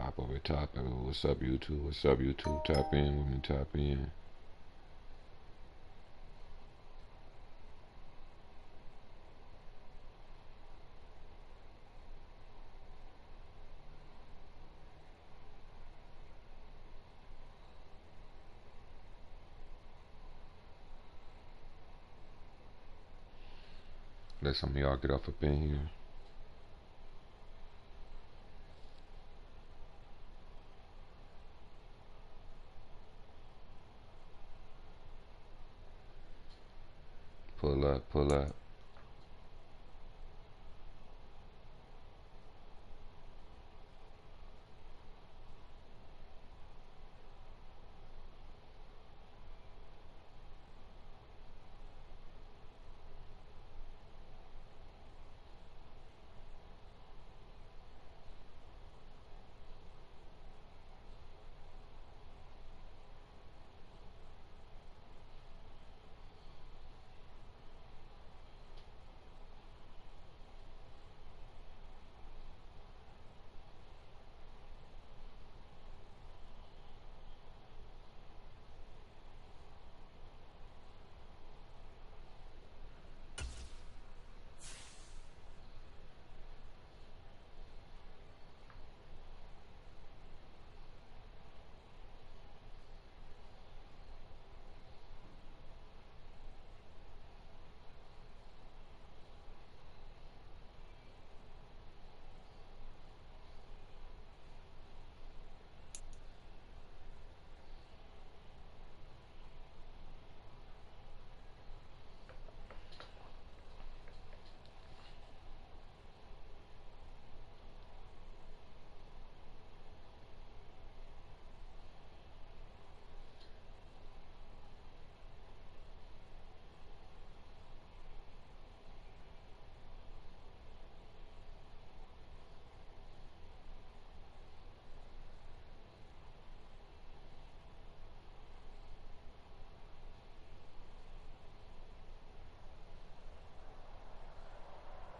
Hop over top. What's up, YouTube? What's up, YouTube? Tap in. Women tap in. Let some of y'all get off up in here. Pull up, pull up.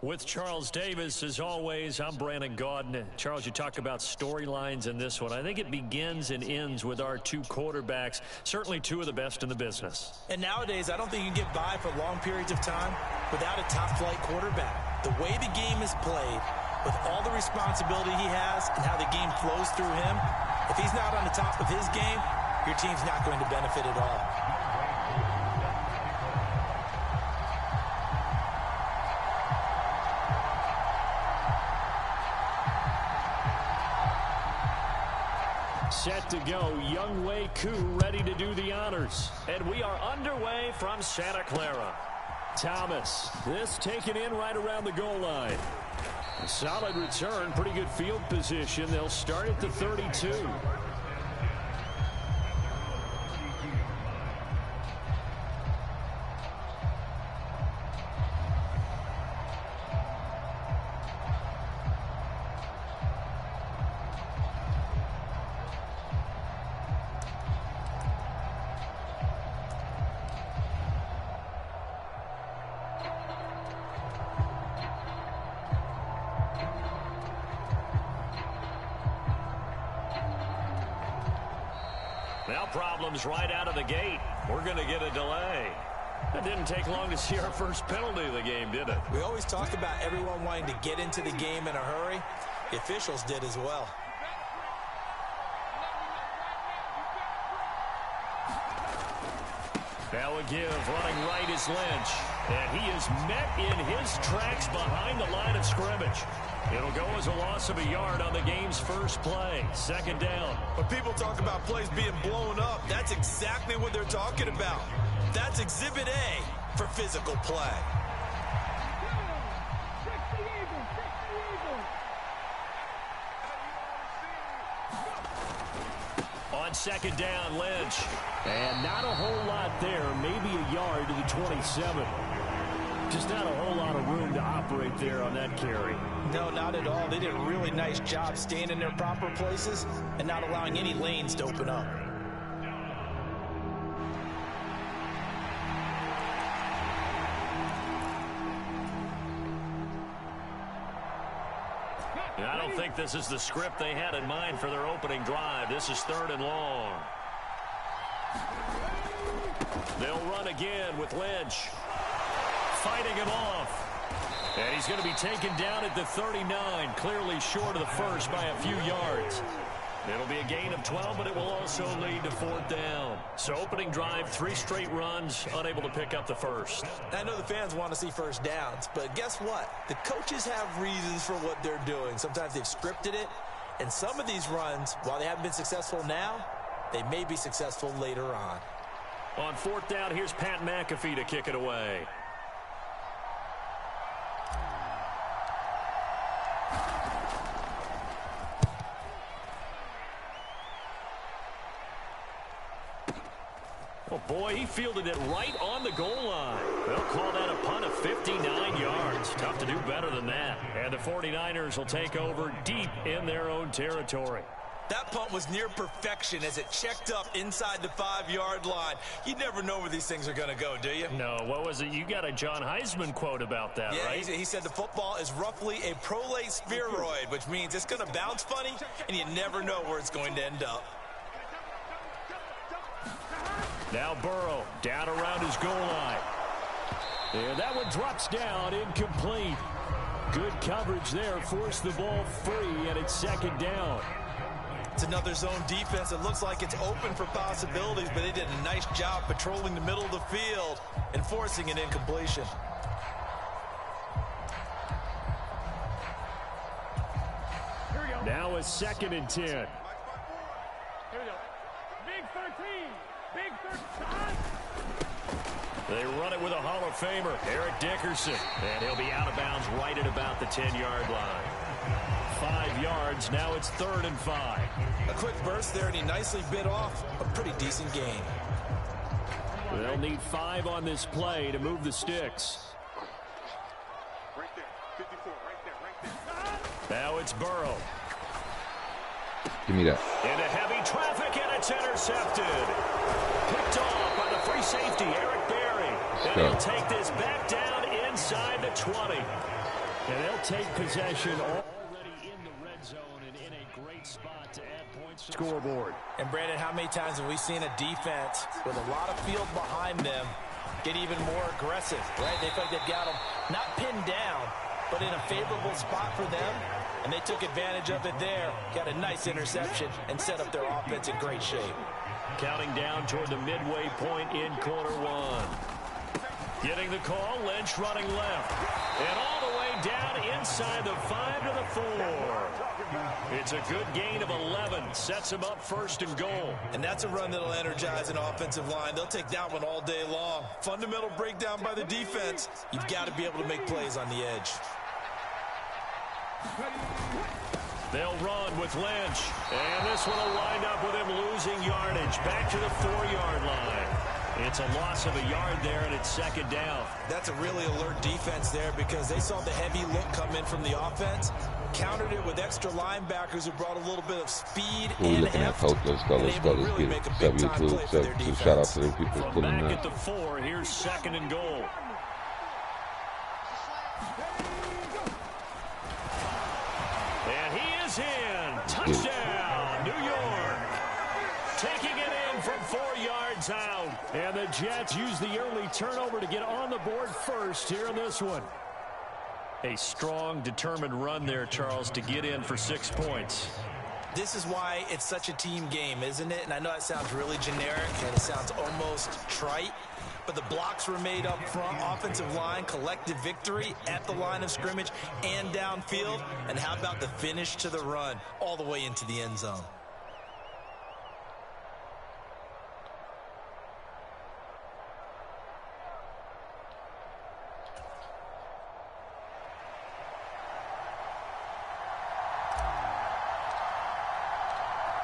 With Charles Davis, as always, I'm Brandon Gaudin. Charles, you talk about storylines in this one. I think it begins and ends with our two quarterbacks, certainly two of the best in the business. And nowadays, I don't think you can get by for long periods of time without a top-flight quarterback. The way the game is played, with all the responsibility he has and how the game flows through him, if he's not on the top of his game, your team's not going to benefit at all. Set to go, Younghoe Koo ready to do the honors. And we are underway from Santa Clara. Thomas, this taken in right around the goal line. A solid return, pretty good field position. They'll start at the 32. Now problems right out of the gate. We're going to get a delay. It didn't take long to see our first penalty of the game, did it? We always talk about everyone wanting to get into the game in a hurry. The officials did as well. Now a give, running right is Lynch. And he is met in his tracks behind the line of scrimmage. It'll go as a loss of a yard on the game's first play. Second down. When people talk about plays being blown up, that's exactly what they're talking about. That's Exhibit A for physical play. On second down, Lynch. And not a whole lot there. Maybe a yard to the 27. Just not a whole lot of room to operate there on that carry. No, not at all. They did a really nice job staying in their proper places and not allowing any lanes to open up. I don't think this is the script they had in mind for their opening drive. This is 3rd and long. They'll run again with Lynch. Fighting him off. And he's going to be taken down at the 39, clearly short of the first by a few yards. It'll be a gain of 12, but it will also lead to 4th down. So opening drive, 3 straight runs, unable to pick up the first. I know the fans want to see first downs, but guess what? The coaches have reasons for what they're doing. Sometimes they've scripted it, and some of these runs, while they haven't been successful now, they may be successful later on. On 4th down, here's Pat McAfee to kick it away. Oh, boy, he fielded it right on the goal line. They'll call that a punt of 59 yards. Tough to do better than that. And the 49ers will take over deep in their own territory. That punt was near perfection as it checked up inside the 5-yard line. You never know where these things are going to go, do you? No, what was it? You got a John Heisman quote about that, right? Yeah, he said the football is roughly a prolate spheroid, which means it's going to bounce funny, and you never know where it's going to end up. Now Burrow down around his goal line. And that one drops down, incomplete. Good coverage there, forced the ball free, and it's 2nd down. It's another zone defense. It looks like it's open for possibilities, but they did a nice job patrolling the middle of the field and forcing an incompletion. Now a 2nd and 10. Here we go. Big 13. Big 13. They run it with a Hall of Famer, Eric Dickerson. And he'll be out of bounds right at about the 10-yard line. 5 yards. Now it's 3rd and 5. A quick burst there, and he nicely bit off a pretty decent gain. They'll need 5 on this play to move the sticks. Right there. 54. Right there. Now it's Burrow. Give me that. Into heavy traffic, and it's intercepted. Picked off by the free safety, Eric Berry. And he'll take this back down inside the 20. And they'll take possession already in the red zone and in a great spot to add points to the scoreboard. And, Brandon, how many times have we seen a defense with a lot of field behind them get even more aggressive, right? They feel like they've got them not pinned down, but in a favorable spot for them, and they took advantage of it there, got a nice interception, and set up their offense in great shape. Counting down toward the midway point in quarter 1. Getting the call, Lynch running left. And all the way down inside the 5 to the 4. It's a good gain of 11. Sets him up 1st and goal. And that's a run that'll energize an offensive line. They'll take that one all day long. Fundamental breakdown by the defense. You've got to be able to make plays on the edge. They'll run with Lynch. And this one will wind up with him losing yardage. Back to the 4-yard line. It's a loss of a yard there, and it's 2nd down. That's a really alert defense there because they saw the heavy look come in from the offense, countered it with extra linebackers who brought a little bit of speed We're and looking at heft. Coach. Let's go. Let's go. Let's Really get make a big-time W2. play for their W2. Shout out to the people From pulling back at that. the 4, here's 2nd and goal. And he is in. Touchdown, New York. Taking it in from 4 yards out. And the Jets use the early turnover to get on the board first here in this one. A strong, determined run there, Charles, to get in for 6 points. This is why it's such a team game, isn't it? And I know that sounds really generic and it sounds almost trite, but the blocks were made up front, offensive line, collective victory at the line of scrimmage and downfield. And how about the finish to the run all the way into the end zone?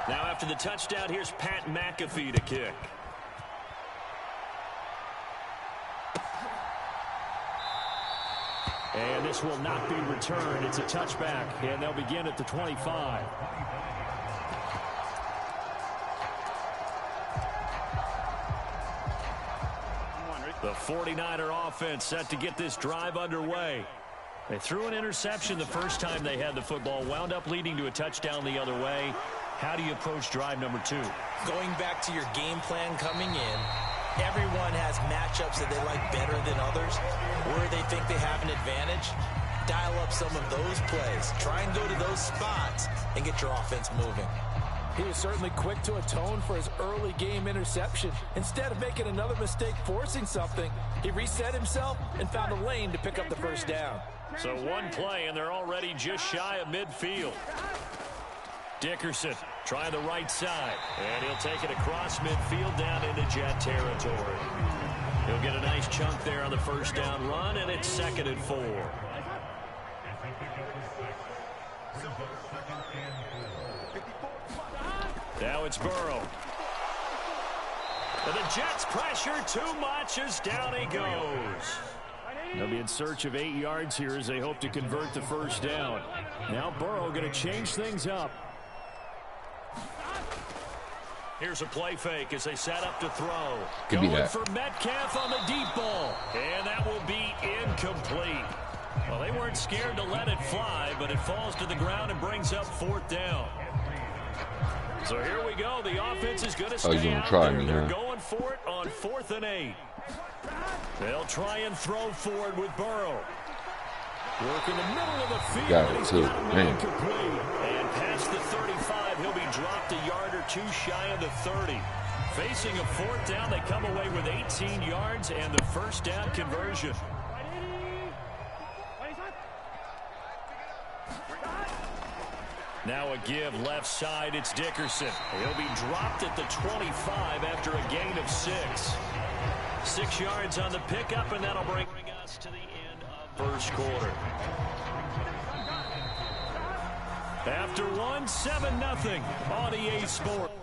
Now after the touchdown, here's Pat McAfee to kick. And this will not be returned. It's a touchback, and they'll begin at the 25. The 49er offense set to get this drive underway. They threw an interception the first time they had the football, wound up leading to a touchdown the other way. How do you approach drive number 2? Going back to your game plan coming in, everyone has matchups that they like better than others. Where they think they have an advantage, dial up some of those plays. Try and go to those spots and get your offense moving. He was certainly quick to atone for his early game interception. Instead of making another mistake forcing something, he reset himself and found a lane to pick up the first down. So one play, and they're already just shy of midfield. Dickerson trying the right side, and he'll take it across midfield down into Jet territory. He'll get a nice chunk there on the first down run, and it's 2nd and 4. Now it's Burrow. And the Jets pressure too much as down he goes. They'll be in search of 8 yards here as they hope to convert the first down. Now Burrow going to change things up. Here's a play fake as they set up to throw. Going for Metcalf on the deep ball. And that will be incomplete. Well, they weren't scared to let it fly, but it falls to the ground and brings up 4th down. So here we go. The offense is going to stay out there. They're going for it on 4th and 8. They'll try and throw forward with Burrow. Work in the middle of the field. Got it too, man. And past the 35, he'll be dropped a yard or 2 shy of the 30. Facing a 4th down, they come away with 18 yards and the first down conversion. Now a give left side. It's Dickerson. He'll be dropped at the 25 after a gain of 6. 6 yards on the pickup, and that'll bring us to the end of first quarter. After 1, 7-0 on EA Sports.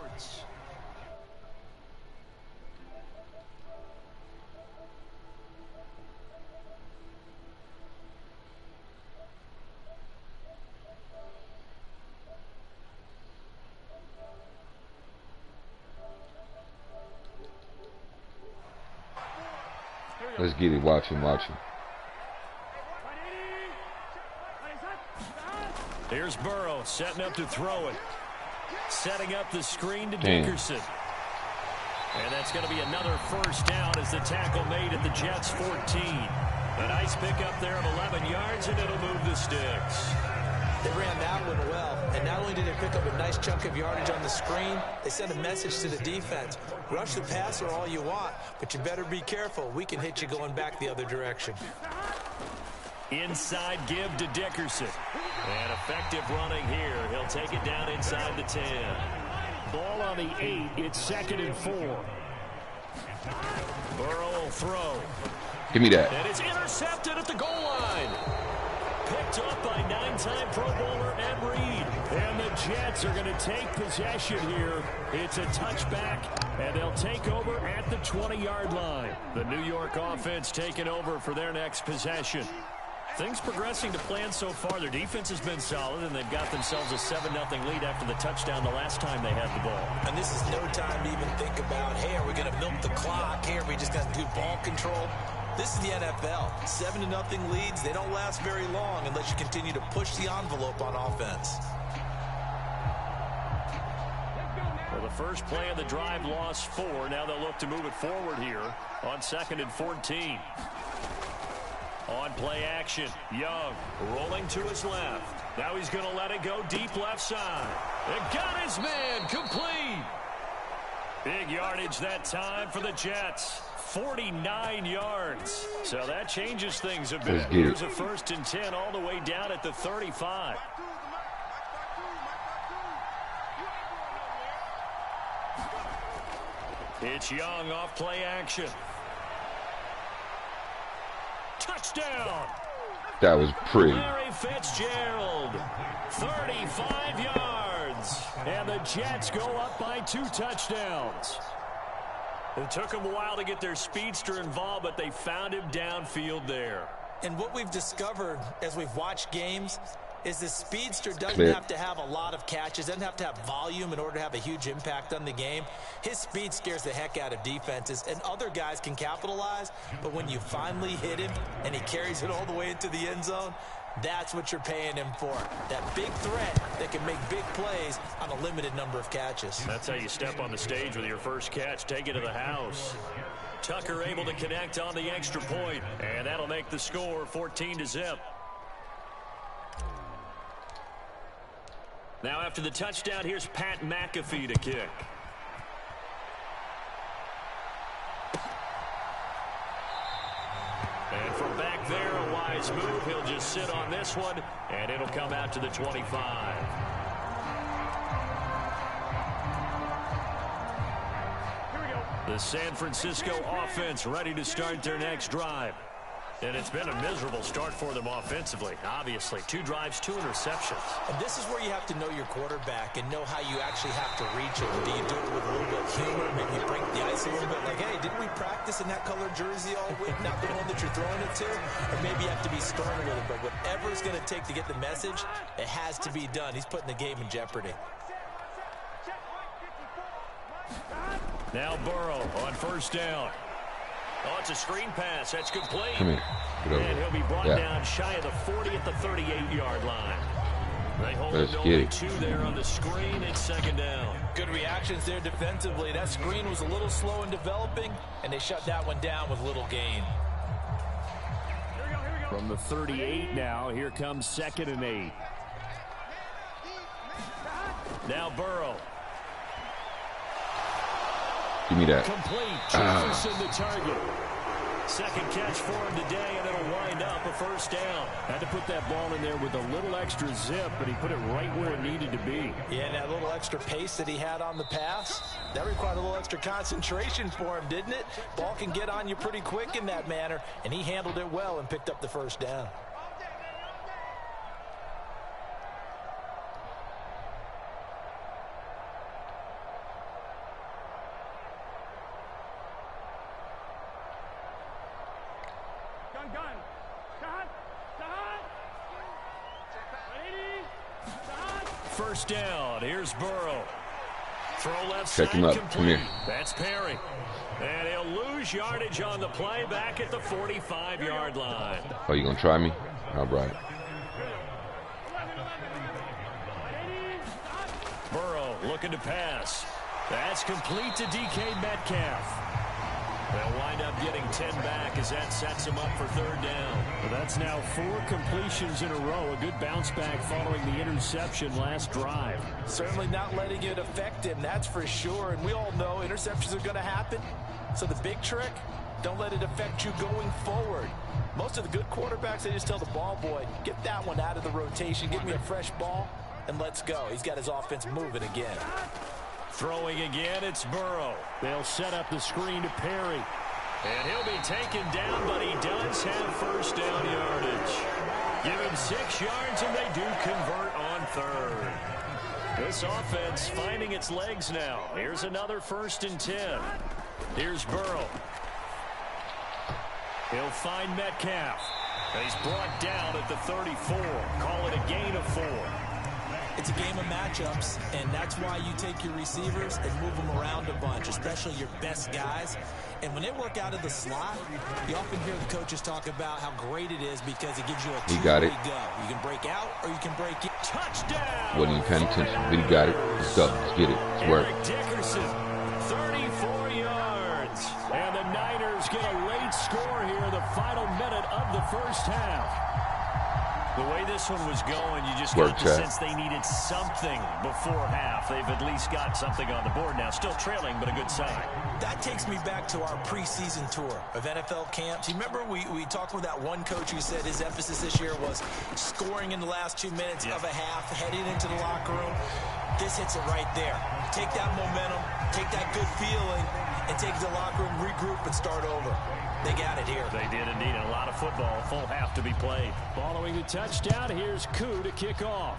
Let's get it. Watch him. Here's Burrow setting up to throw it. Setting up the screen to Dickerson. And that's going to be another first down as the tackle made at the Jets' 14. A nice pickup there of 11 yards, and it'll move the sticks. They ran that one well, and not only did they pick up a nice chunk of yardage on the screen, they sent a message to the defense. Rush the passer all you want, but you better be careful. We can hit you going back the other direction. Inside give to Dickerson. And effective running here. He'll take it down inside the 10. Ball on the 8. It's 2nd and 4. Burrow will throw. Give me that. And it's intercepted at the goal line. Picked up by 9-time Pro Bowler Ed Reed. And the Jets are going to take possession here. It's a touchback, and they'll take over at the 20-yard line. The New York offense taking over for their next possession. Things progressing to plan so far. Their defense has been solid, and they've got themselves a 7-0 lead after the touchdown the last time they had the ball. And this is no time to even think about, hey, are we going to milk the clock? Hey, are we just going to do ball control? This is the NFL. 7-0 leads, they don't last very long unless you continue to push the envelope on offense. Well, the first play of the drive lost 4. Now they'll look to move it forward here on 2nd and 14. On play action, Young rolling to his left. Now he's going to let it go deep left side. And got his man complete. Big yardage that time for the Jets. 49 yards. So that changes things a bit. Here's a 1st and 10 all the way down at the 35. It's Young off play action. Touchdown. That was pretty. Larry Fitzgerald, 35 yards. And the Jets go up by 2 touchdowns. It took them a while to get their speedster involved, but they found him downfield there. And what we've discovered as we've watched games, is the speedster doesn't Clear. have to have a lot of catches, doesn't have to have volume in order to have a huge impact on the game. His speed scares the heck out of defenses, and other guys can capitalize, but when you finally hit him and he carries it all the way into the end zone, that's what you're paying him for. That big threat that can make big plays on a limited number of catches. That's how you step on the stage with your first catch. Take it to the house. Tucker able to connect on the extra point, and that'll make the score 14-0. Now after the touchdown, here's Pat McAfee to kick. And from back there, a wise move. He'll just sit on this one, and it'll come out to the 25. The San Francisco offense ready to start their next drive. And it's been a miserable start for them offensively. Obviously, 2 drives, 2 interceptions. And this is where you have to know your quarterback and know how you actually have to reach him. Do you do it with a little bit of humor? Maybe you break the ice a little bit. Like, hey, didn't we practice in that colored jersey all week? Not the one that you're throwing it to? Or maybe you have to be stern with it. But whatever it's going to take to get the message, it has to be done. He's putting the game in jeopardy. Now Burrow on first down. Oh, it's a screen pass. That's complete. Come here. And he'll be brought down shy of the 40 at the 38-yard line. They hold Let's it get only it. 2 there on the screen. It's second down. Good reactions there defensively. That screen was a little slow in developing, and they shut that one down with little gain. From the 38 now, here comes 2nd and 8. Now Burrow. Give me that. Complete. Jefferson the target. Second catch for him today, and it'll wind up a first down. Had to put that ball in there with a little extra zip, but he put it right where it needed to be. Yeah, and that little extra pace that he had on the pass, that required a little extra concentration for him, didn't it? Ball can get on you pretty quick in that manner, and he handled it well and picked up the first down. First down. Here's Burrow. Throw left Check side him up. complete. Come here. That's Perry. And he'll lose yardage on the play back at the 45-yard line. Oh, you gonna try me? All right. Burrow looking to pass. That's complete to DK Metcalf. They'll wind up getting 10 back as that sets him up for third down. Well, that's now 4 completions in a row. A good bounce back following the interception last drive. Certainly not letting it affect him, that's for sure. And we all know interceptions are going to happen. So the big trick, don't let it affect you going forward. Most of the good quarterbacks, they just tell the ball boy, get that one out of the rotation, give me a fresh ball, and let's go. He's got his offense moving again. Throwing again, it's Burrow. They'll set up the screen to Perry. And he'll be taken down, but he does have first down yardage. Give him 6 yards, and they do convert on third. This offense finding its legs now. Here's another 1st and 10. Here's Burrow. He'll find Metcalf. And he's brought down at the 34. Call it a gain of 4. It's a game of matchups, and that's why you take your receivers and move them around a bunch, especially your best guys. And when they work out of the slot, you often hear the coaches talk about how great it is because it gives you a two-way go. You can break out or you can break in. Touchdown! Wasn't even paying attention, but he got it. Let's go. Let's get it. Let's work. Eric Dickerson, 34 yards. And the Niners get a late score here in the final minute of the first half. The way this one was going, you just got the sense they needed something before half. They've at least got something on the board now. Still trailing, but a good sign. That takes me back to our preseason tour of NFL camps. You remember we talked with that one coach who said his emphasis this year was scoring in the last 2 minutes of a half, heading into the locker room. This hits it right there. Take that momentum, take that good feeling, and take it to the locker room, regroup, and start over. They got it here. They did indeed. And a lot of football, full half to be played. Following the touchdown, here's Koo to kick off.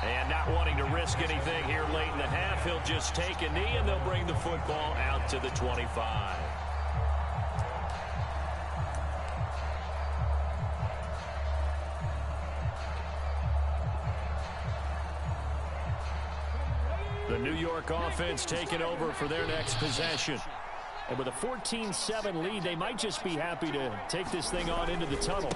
And not wanting to risk anything here late in the half, he'll just take a knee, and they'll bring the football out to the 25. The New York offense taking over for their next possession. And with a 14-7 lead, they might just be happy to take this thing on into the tunnel.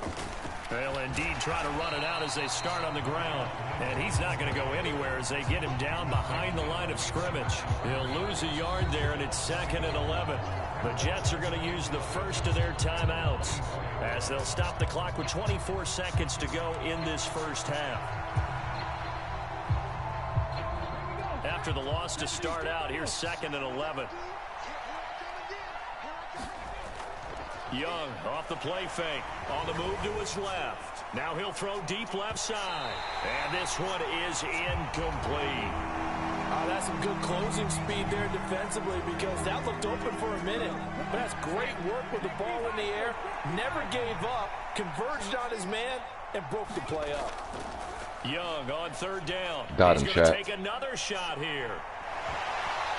They'll indeed try to run it out as they start on the ground. And he's not going to go anywhere as they get him down behind the line of scrimmage. He'll lose a yard there, and it's 2nd and 11. The Jets are going to use the first of their timeouts as they'll stop the clock with 24 seconds to go in this first half. After the loss to start out, here's 2nd and 11. Young off the play fake. On the move to his left. Now he'll throw deep left side. And this one is incomplete. Oh, that's some good closing speed there defensively because that looked open for a minute. But that's great work with the ball in the air. Never gave up. Converged on his man and broke the play up. Young on 3rd down. Got him, He's going to Shaq. take another shot here.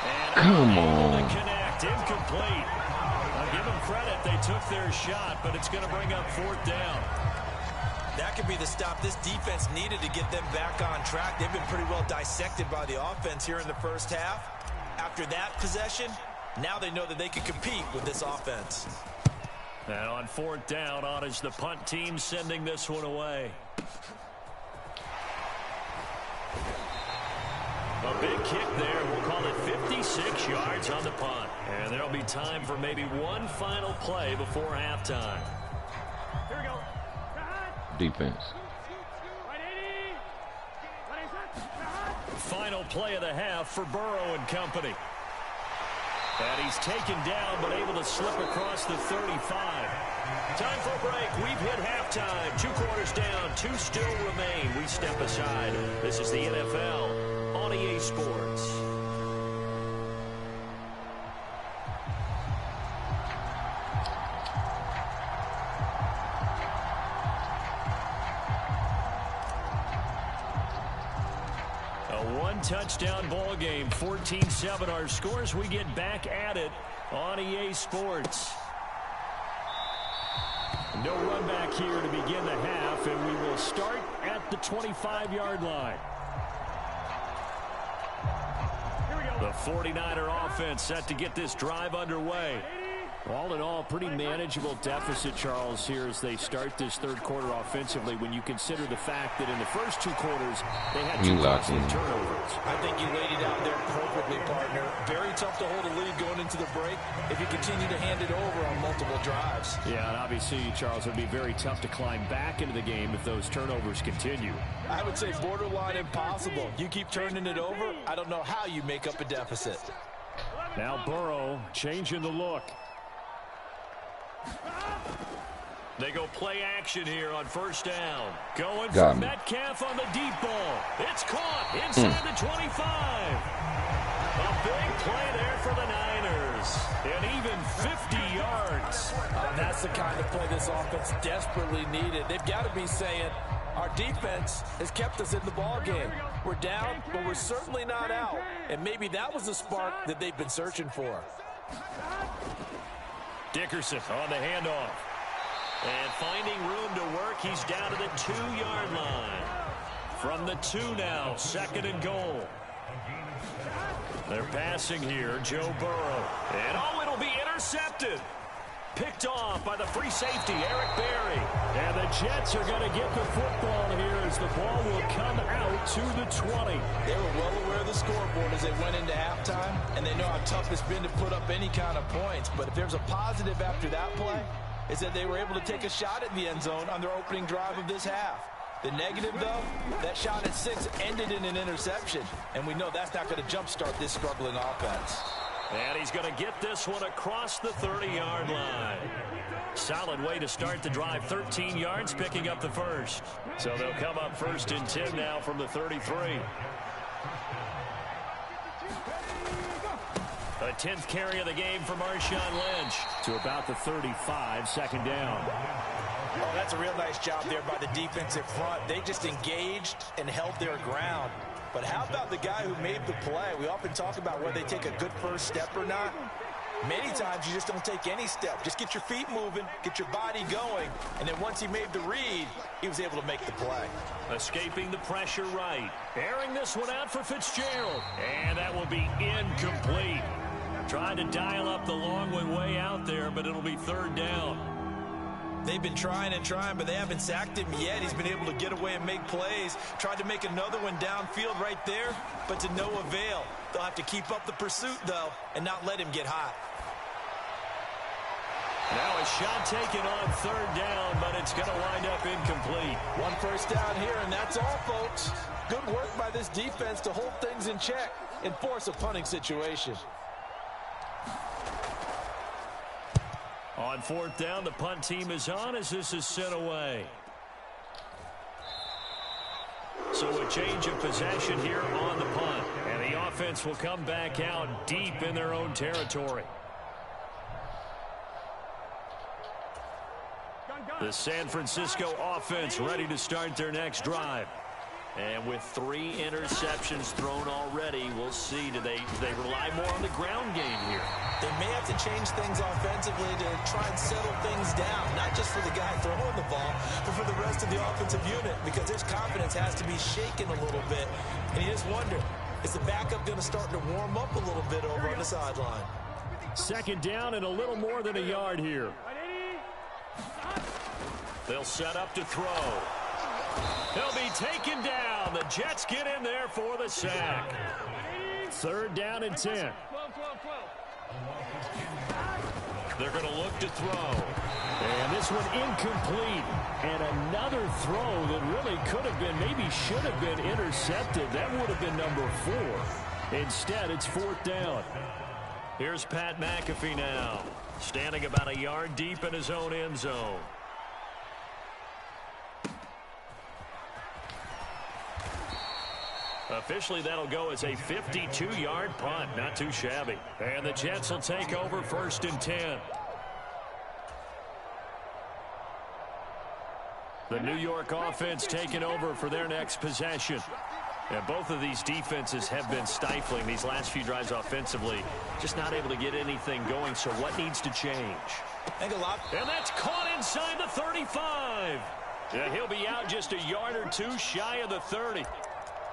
And Come able on. to connect. Incomplete. I'll give them credit. They took their shot, but it's going to bring up 4th down. That could be the stop this defense needed to get them back on track. They've been pretty well dissected by the offense here in the first half. After that possession, now they know that they can compete with this offense. And on 4th down, on is the punt team sending this one away. A big kick there. We'll call it 56 yards on the punt. And there'll be time for maybe one final play before halftime. Here we go. Defense. Final play of the half for Burrow and company. And he's taken down but able to slip across the 35. Time for a break. We've hit halftime. 2 quarters down. 2 still remain. We step aside. This is the NFL on EA Sports. Touchdown ball game, 14-7 our scores. We get back at it on EA Sports. No run back here to begin the half, and we will start at the 25-yard line. The 49er offense set to get this drive underway. All in all, pretty manageable deficit, Charles, here as they start this 3rd quarter offensively when you consider the fact that in the first 2 quarters they had 2 costly turnovers. I think you laid it out there perfectly, partner. Very tough to hold a lead going into the break if you continue to hand it over on multiple drives. Yeah, and obviously, Charles, it would be very tough to climb back into the game if those turnovers continue. I would say borderline impossible. You keep turning it over, I don't know how you make up a deficit. Now Burrow changing the look. They go play action here on 1st down. Going for Metcalf on the deep ball. It's caught inside the 25. A big play there for the Niners. And even 50 yards. That's the kind of play this offense desperately needed. They've got to be saying, our defense has kept us in the ball game. We're down, but we're certainly not out. And maybe that was the spark that they've been searching for. Dickerson on the handoff. And finding room to work, he's down to the 2-yard line. From the 2 now, 2nd and goal. They're passing here, Joe Burrow. And oh, it'll be intercepted. Picked off by the free safety, Eric Berry. And the Jets are going to get the football here as the ball will come out to the 20. They were well aware of the scoreboard as they went into halftime, and they know how tough it's been to put up any kind of points. But if there's a positive after that play, is that they were able to take a shot at the end zone on their opening drive of this half. The negative, though, that shot at 6 ended in an interception, and we know that's not going to jumpstart this struggling offense. And he's going to get this one across the 30-yard line. Solid way to start the drive. 13 yards, picking up the first. So they'll come up 1st and 10 now from the 33. A 10th carry of the game for Marshawn Lynch to about the 35, 2nd down. Oh, that's a real nice job there by the defensive front. They just engaged and held their ground. But how about the guy who made the play? We often talk about whether they take a good first step or not. Many times you just don't take any step. Just get your feet moving, get your body going, and then once he made the read, he was able to make the play. Escaping the pressure right. Airing this one out for Fitzgerald. And that will be incomplete. Trying to dial up the long one way out there, but it'll be third down. They've been trying and trying, but they haven't sacked him yet. He's been able to get away and make plays. Tried to make another one downfield right there, but to no avail. They'll have to keep up the pursuit, though, and not let him get hot. Now a shot taken on third down, but it's going to wind up incomplete. One first down here, and that's all, folks. Good work by this defense to hold things in check and force a punting situation. On fourth down, the punt team is on as this is sent away. So a change of possession here on the punt. And the offense will come back out deep in their own territory. The San Francisco offense ready to start their next drive. And with 3 interceptions thrown already, we'll see. Do they rely more on the ground game here? They may have to change things offensively to try and settle things down, not just for the guy throwing the ball, but for the rest of the offensive unit, because his confidence has to be shaken a little bit. And you just wonder, is the backup going to start to warm up a little bit over on the sideline? Second down and a little more than a yard here. They'll set up to throw. He'll be taken down. The Jets get in there for the sack. Third down and 10. They're going to look to throw. And this one incomplete. And another throw that really could have been, maybe should have been intercepted. That would have been number 4. Instead, it's fourth down. Here's Pat McAfee now, standing about a yard deep in his own end zone. Officially, that'll go as a 52-yard punt. Not too shabby. And the Jets will take over first and 10. The New York offense taking over for their next possession. And both of these defenses have been stifling these last few drives offensively. Just not able to get anything going, so what needs to change? And that's caught inside the 35. Yeah, he'll be out just a yard or two shy of the 30.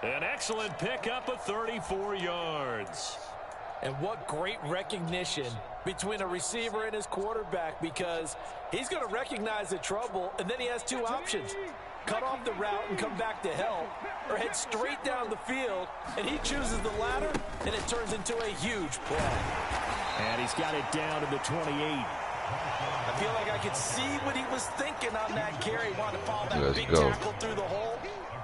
An excellent pickup of 34 yards. And what great recognition between a receiver and his quarterback, because he's going to recognize the trouble, and then he has 2 options. Cut off the route and come back to help, or head straight down the field, and he chooses the latter, and it turns into a huge play. And he's got it down to the 28. I feel like I could see what he was thinking on that carry. Wanted to follow that Let's big go. tackle through the hole.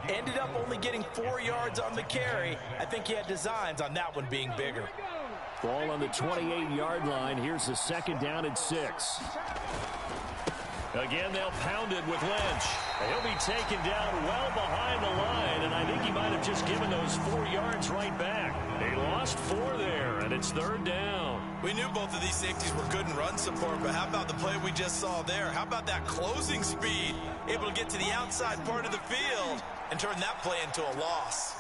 Ended up only getting 4 yards on the carry. I think he had designs on that one being bigger. Ball on the 28-yard line. Here's the second down and 6. Again, they'll pound it with Lynch. He'll be taken down well behind the line, and I think he might have just given those 4 yards right back. They lost 4 there, and it's third down. We knew both of these safeties were good in run support, but how about the play we just saw there? How about that closing speed? Able to get to the outside part of the field and turn that play into a loss.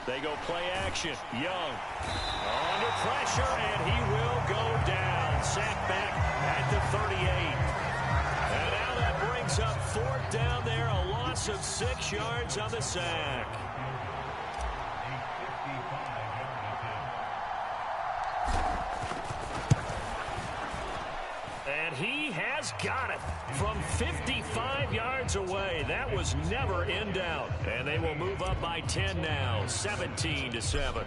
They go play action. Young under pressure, and he will go down. Sacked back at the 38. And now that brings up fourth down there. A loss of 6 yards on the sack. And he has got it from 55 yards away. That was never in doubt. And they will move up by 10 now, 17-7.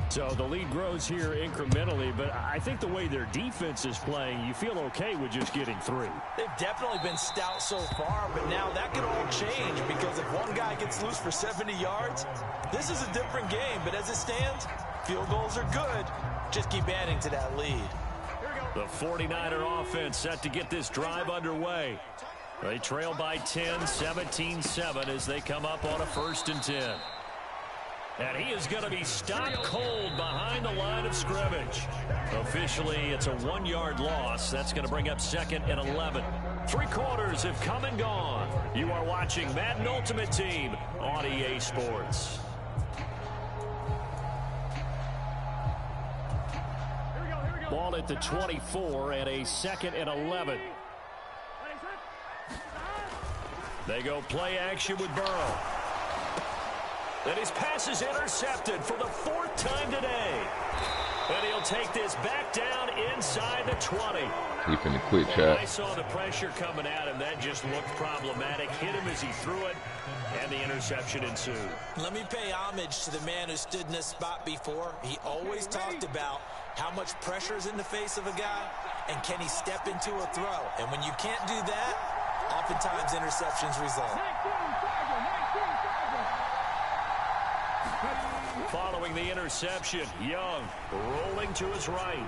So the lead grows here incrementally, but I think the way their defense is playing, you feel okay with just getting 3. They've definitely been stout so far, but now that could all change, because if one guy gets loose for 70 yards, this is a different game. But as it stands, field goals are good. Just keep adding to that lead. The 49er offense set to get this drive underway. They trail by 10, 17-7 as they come up on a first and 10. And he is going to be stopped cold behind the line of scrimmage. Officially, it's a 1-yard loss. That's going to bring up second and 11. 3 quarters have come and gone. You are watching Madden Ultimate Team on EA Sports. Ball at the 24 and a 2nd and 11. They go play action with Burrow. And his pass is intercepted for the 4th time today. And he'll take this back down inside the 20. He finna quit, chat. I saw the pressure coming at him. That just looked problematic. Hit him as he threw it, and the interception ensued. Let me pay homage to the man who stood in this spot before. He always talked about how much pressure is in the face of a guy, and can he step into a throw. And when you can't do that, oftentimes interceptions result. Following the interception, Young rolling to his right.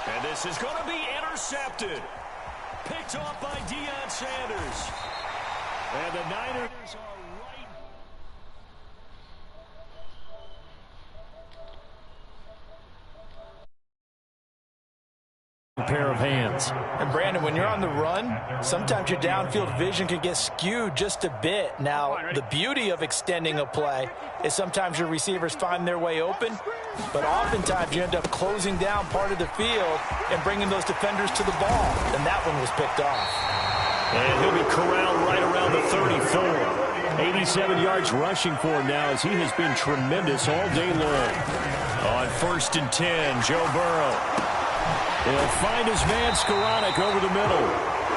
And this is going to be intercepted. Picked off by Deion Sanders. And the Niners are right. Pair of hands. And Brandon, when you're on the run, sometimes your downfield vision can get skewed just a bit. Now, the beauty of extending a play is sometimes your receivers find their way open, but oftentimes you end up closing down part of the field and bringing those defenders to the ball. And that one was picked off. And he'll be corralled right around the 34. 87 yards rushing for him now as he has been tremendous all day long. On 1st and 10, Joe Burrow. He'll find his man Skoranek over the middle.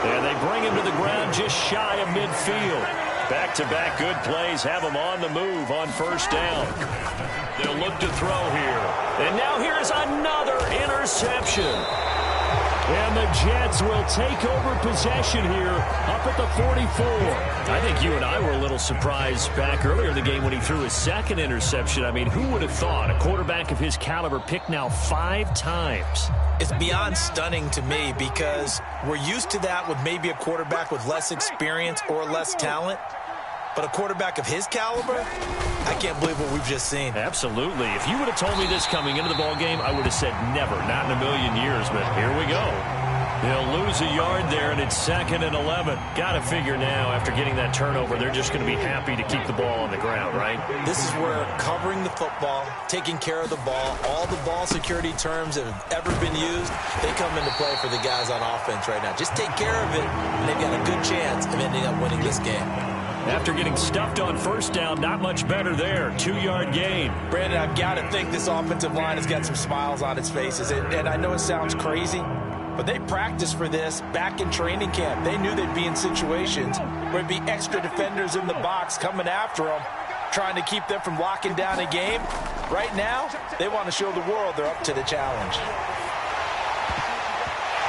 And they bring him to the ground just shy of midfield. Back-to-back good plays have him on the move on 1st down. They'll look to throw here. And now here's another interception. And the Jets will take over possession here up at the 44. I think you and I were a little surprised back earlier in the game when he threw his 2nd interception. I mean, who would have thought a quarterback of his caliber picked now 5 times? It's beyond stunning to me because we're used to that with maybe a quarterback with less experience or less talent. But a quarterback of his caliber, I can't believe what we've just seen. Absolutely. If you would have told me this coming into the ball game, I would have said never, not in a million years. But here we go. They'll lose a yard there, and it's 2nd and 11. Got to figure now, after getting that turnover, they're just going to be happy to keep the ball on the ground, right? This is where covering the football, taking care of the ball, all the ball security terms that have ever been used, they come into play for the guys on offense right now. Just take care of it, and they've got a good chance of ending up winning this game. After getting stuffed on 1st down, not much better there. 2-yard gain. Brandon, I've got to think this offensive line has got some smiles on its faces. And I know it sounds crazy, but they practiced for this back in training camp. They knew they'd be in situations where there'd be extra defenders in the box coming after them, trying to keep them from locking down a game. Right now, they want to show the world they're up to the challenge.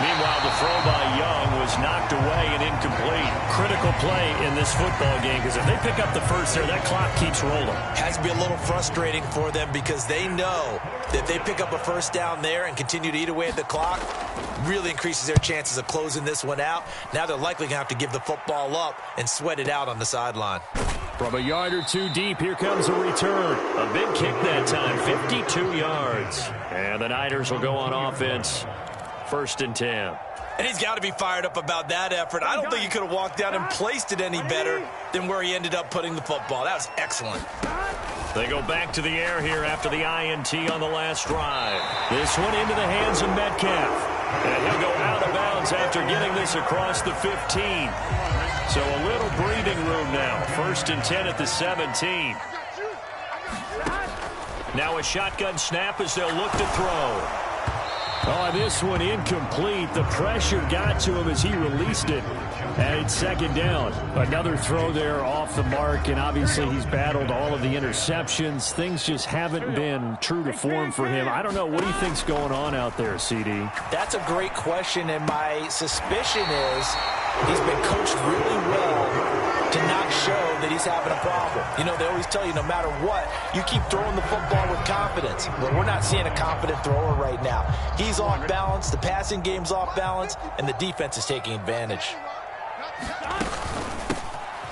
Meanwhile, the throw by Young was knocked away and incomplete. Critical play in this football game because if they pick up the 1st there, that clock keeps rolling. Has to be a little frustrating for them because they know that if they pick up a 1st down there and continue to eat away at the clock, really increases their chances of closing this one out. Now they're likely going to have to give the football up and sweat it out on the sideline. From a yard or 2 deep, here comes a return. A big kick that time, 52 yards. And the Niners will go on offense. 1st and 10. And he's got to be fired up about that effort. I don't think he could have walked down and placed it any better than where he ended up putting the football. That was excellent. They go back to the air here after the INT on the last drive. This one into the hands of Metcalf. And he'll go out of bounds after getting this across the 15. So a little breathing room now. 1st and 10 at the 17. Now a shotgun snap as they'll look to throw. Oh, this one incomplete. The pressure got to him as he released it. And it's 2nd down. Another throw there off the mark, and obviously he's battled all of the interceptions. Things just haven't been true to form for him. I don't know. What do you think's going on out there, CD? That's a great question, and my suspicion is he's been coached really well to not show that he's having a problem. You know, they always tell you no matter what, you keep throwing the football with confidence. Well, we're not seeing a confident thrower right now. He's off balance, the passing game's off balance, and the defense is taking advantage.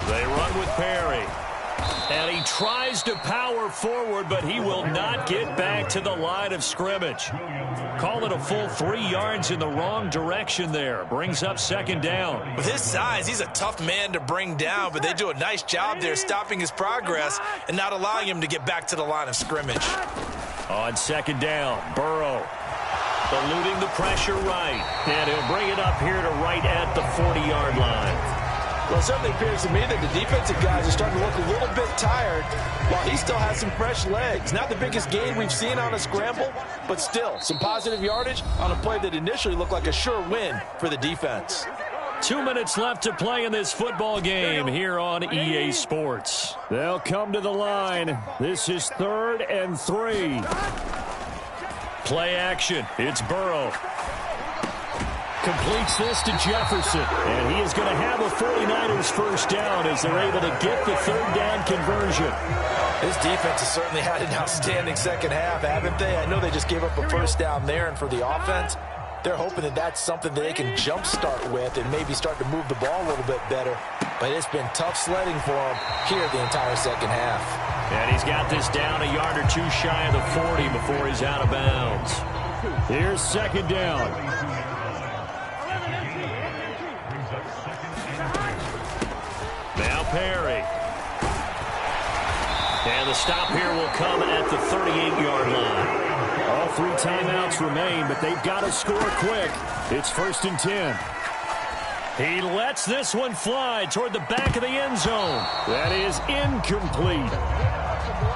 They run with Perry. And he tries to power forward, but he will not get back to the line of scrimmage. Call it a full 3 yards in the wrong direction there. Brings up 2nd down. With his size, he's a tough man to bring down, but they do a nice job there stopping his progress and not allowing him to get back to the line of scrimmage. On second down, Burrow eluding the pressure right. And he'll bring it up here to right at the 40-yard line. Well, it certainly appears to me that the defensive guys are starting to look a little bit tired while he still has some fresh legs. Not the biggest gain we've seen on a scramble, but still some positive yardage on a play that initially looked like a sure win for the defense. 2 minutes left to play in this football game here on EA Sports. They'll come to the line. This is 3rd and 3. Play action. It's Burrow. Completes this to Jefferson. And he is going to have a 49ers first down as they're able to get the 3rd down conversion. This defense has certainly had an outstanding second half, haven't they? I know they just gave up a first down there, and for the offense, they're hoping that that's something that they can jumpstart with and maybe start to move the ball a little bit better. But it's been tough sledding for them here the entire second half. And he's got this down a yard or two shy of the 40 before he's out of bounds. Here's second down. Now Perry. And the stop here will come at the 38-yard line. All 3 timeouts remain, but they've got to score quick. It's 1st and 10. He lets this one fly toward the back of the end zone. That is incomplete.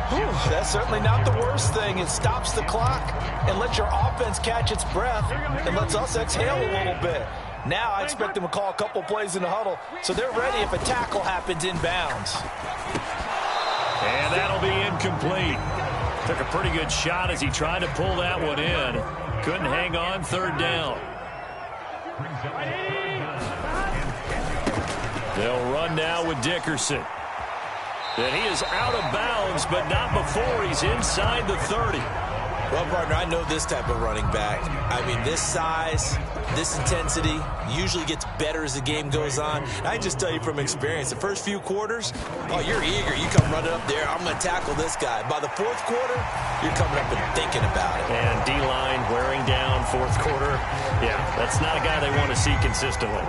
Whew, that's certainly not the worst thing. It stops the clock and lets your offense catch its breath and lets us exhale a little bit. Now I expect them to call a couple plays in the huddle so they're ready if a tackle happens inbounds. And that'll be incomplete. Took a pretty good shot as he tried to pull that one in. Couldn't hang on, 3rd down. They'll run now with Dickerson. And he is out of bounds, but not before he's inside the 30. Well, partner, I know this type of running back. I mean, this size, this intensity usually gets better as the game goes on. And I just tell you from experience, the first few quarters, oh, you're eager. You come running up there, I'm going to tackle this guy. By the 4th quarter, you're coming up and thinking about it. And D-line wearing down 4th quarter. Yeah, that's not a guy they want to see consistently.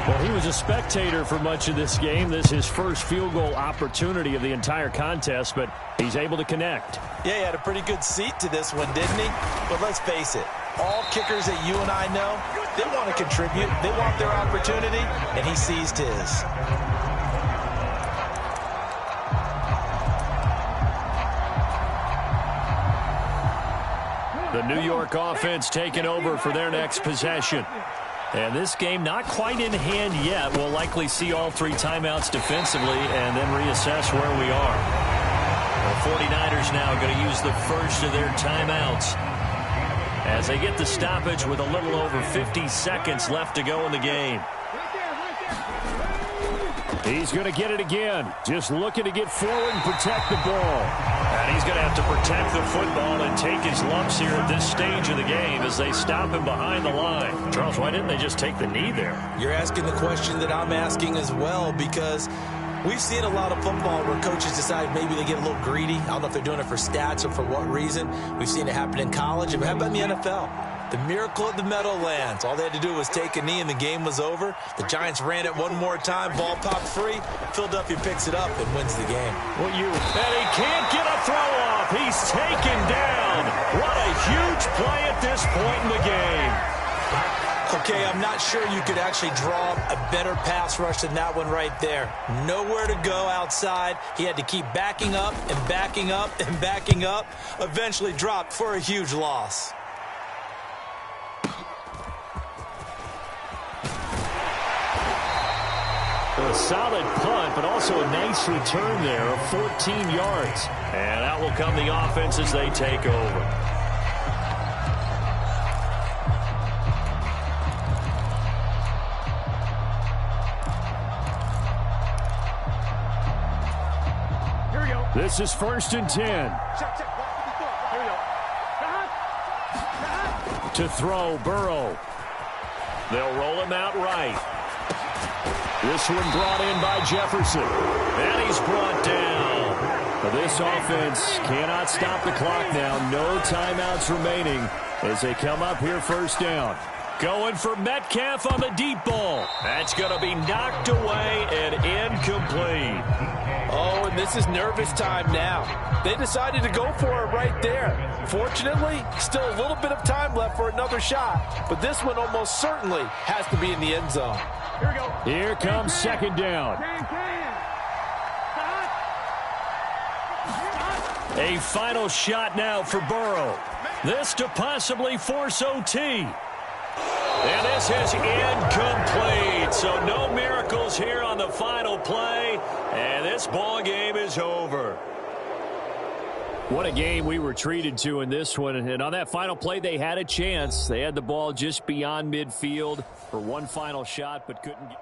Well, he was a spectator for much of this game. This is his first field goal opportunity of the entire contest, but he's able to connect. Yeah, he had a pretty good seat to this one, didn't he? But let's face it, all kickers that you and I know, they want to contribute. They want their opportunity, and he seized his. The New York offense taking over for their next possession. And this game not quite in hand yet. We'll likely see all 3 timeouts defensively and then reassess where we are. The 49ers now going to use the first of their timeouts as they get the stoppage with a little over 50 seconds left to go in the game. He's going to get it again. Just looking to get forward and protect the ball. And he's going to have to protect the football and take his lumps here at this stage of the game as they stop him behind the line. Charles, why didn't they just take the knee there? You're asking the question that I'm asking as well, because we've seen a lot of football where coaches decide maybe they get a little greedy. I don't know if they're doing it for stats or for what reason. We've seen it happen in college. And how about in the NFL? The miracle of the Meadowlands. All they had to do was take a knee and the game was over. The Giants ran it one more time. Ball popped free. Philadelphia picks it up and wins the game. And he can't get a throw off. He's taken down. What a huge play at this point in the game. Okay, I'm not sure you could actually draw a better pass rush than that one right there. Nowhere to go outside. He had to keep backing up and backing up and backing up. Eventually dropped for a huge loss. A solid punt, but also a nice return there of 14 yards. And out will come the offense as they take over. Here we go. This is 1st and 10. Check. Here we go. To throw, Burrow. They'll roll him out right. This one brought in by Jefferson. And he's brought down. But this offense cannot stop the clock now. No timeouts remaining as they come up here 1st down. Going for Metcalf on the deep ball. That's going to be knocked away and incomplete. Oh, and this is nervous time now. They decided to go for it right there. Fortunately, still a little bit of time left for another shot, but this one almost certainly has to be in the end zone. Here we go. Here comes second down. A final shot now for Burrow. This to possibly force OT. And this is incomplete. So no miracles here on the final play. And this ball game is over. What a game we were treated to in this one. And on that final play, they had a chance. They had the ball just beyond midfield for one final shot, but couldn't get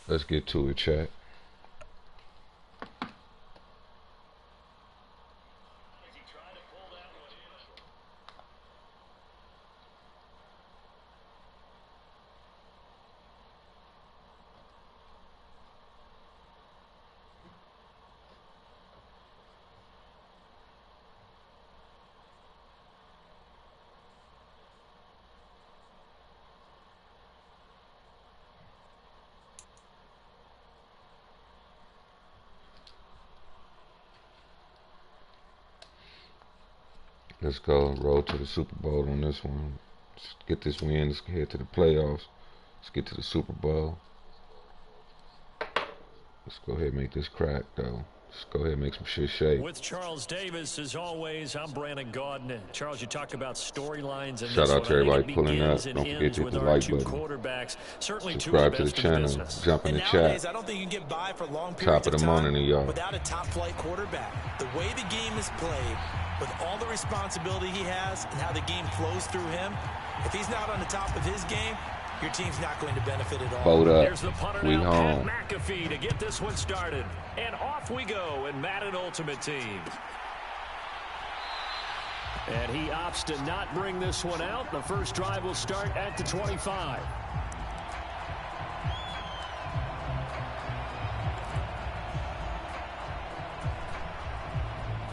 Let's get to it, chat. Let's go. Roll to the Super Bowl on this one. Let's get this win. Let's head to the playoffs. Let's get to the Super Bowl. Let's go ahead and make this crack, though. Let's go ahead and make some shit shake. With Charles Davis, as always, I'm Brandon Gaudin. Charles, you talk about storylines. Shout out to everybody pulling up. Don't forget to hit the like button. Subscribe to the channel. Jump in the chat. I don't think you can get by for long Top periods of the time morning, y'all. without a top-flight quarterback. The way the game is played, with all the responsibility he has and how the game flows through him, if he's not on the top of his game, your team's not going to benefit at all. Hold up. Here's the punter We now, home. Pat McAfee, to get this one started. And off we go in Madden Ultimate Team. And he opts to not bring this one out. The first drive will start at the 25.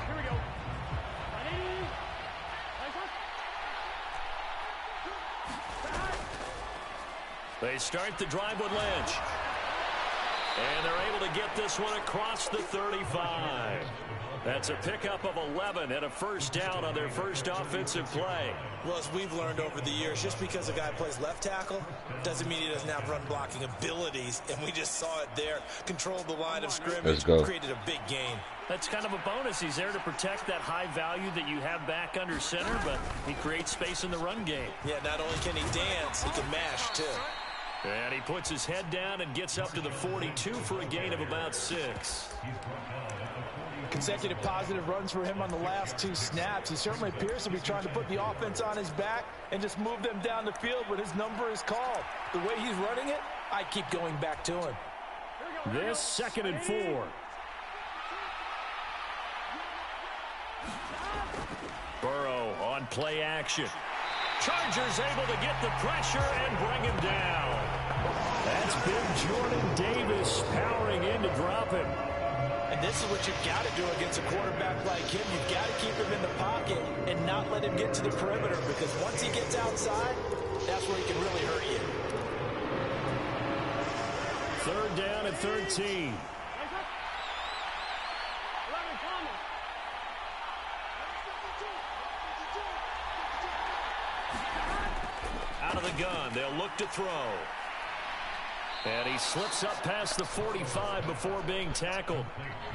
Here we go. They start the drive with Lynch. And they're able to get this one across the 35. That's a pickup of 11 and a first down on their first offensive play. Well, as we've learned over the years, just because a guy plays left tackle doesn't mean he doesn't have run blocking abilities. And we just saw it there. Controlled the line of scrimmage. Let's go. Created a big gain. That's kind of a bonus. He's there to protect that high value that you have back under center, but he creates space in the run game. Yeah, not only can he dance, he can mash, too. And he puts his head down and gets up to the 42 for a gain of about 6. Consecutive positive runs for him on the last 2 snaps. He certainly appears to be trying to put the offense on his back and just move them down the field when his number is called. The way he's running it, I keep going back to him. This 2nd and 4. Burrow on play action. Chargers able to get the pressure and bring him down. That's big Jordan Davis powering in to drop him. And this is what you've got to do against a quarterback like him. You've got to keep him in the pocket and not let him get to the perimeter, because once he gets outside, that's where he can really hurt you. 3rd down and 13. Out of the gun, they'll look to throw. And he slips up past the 45 before being tackled.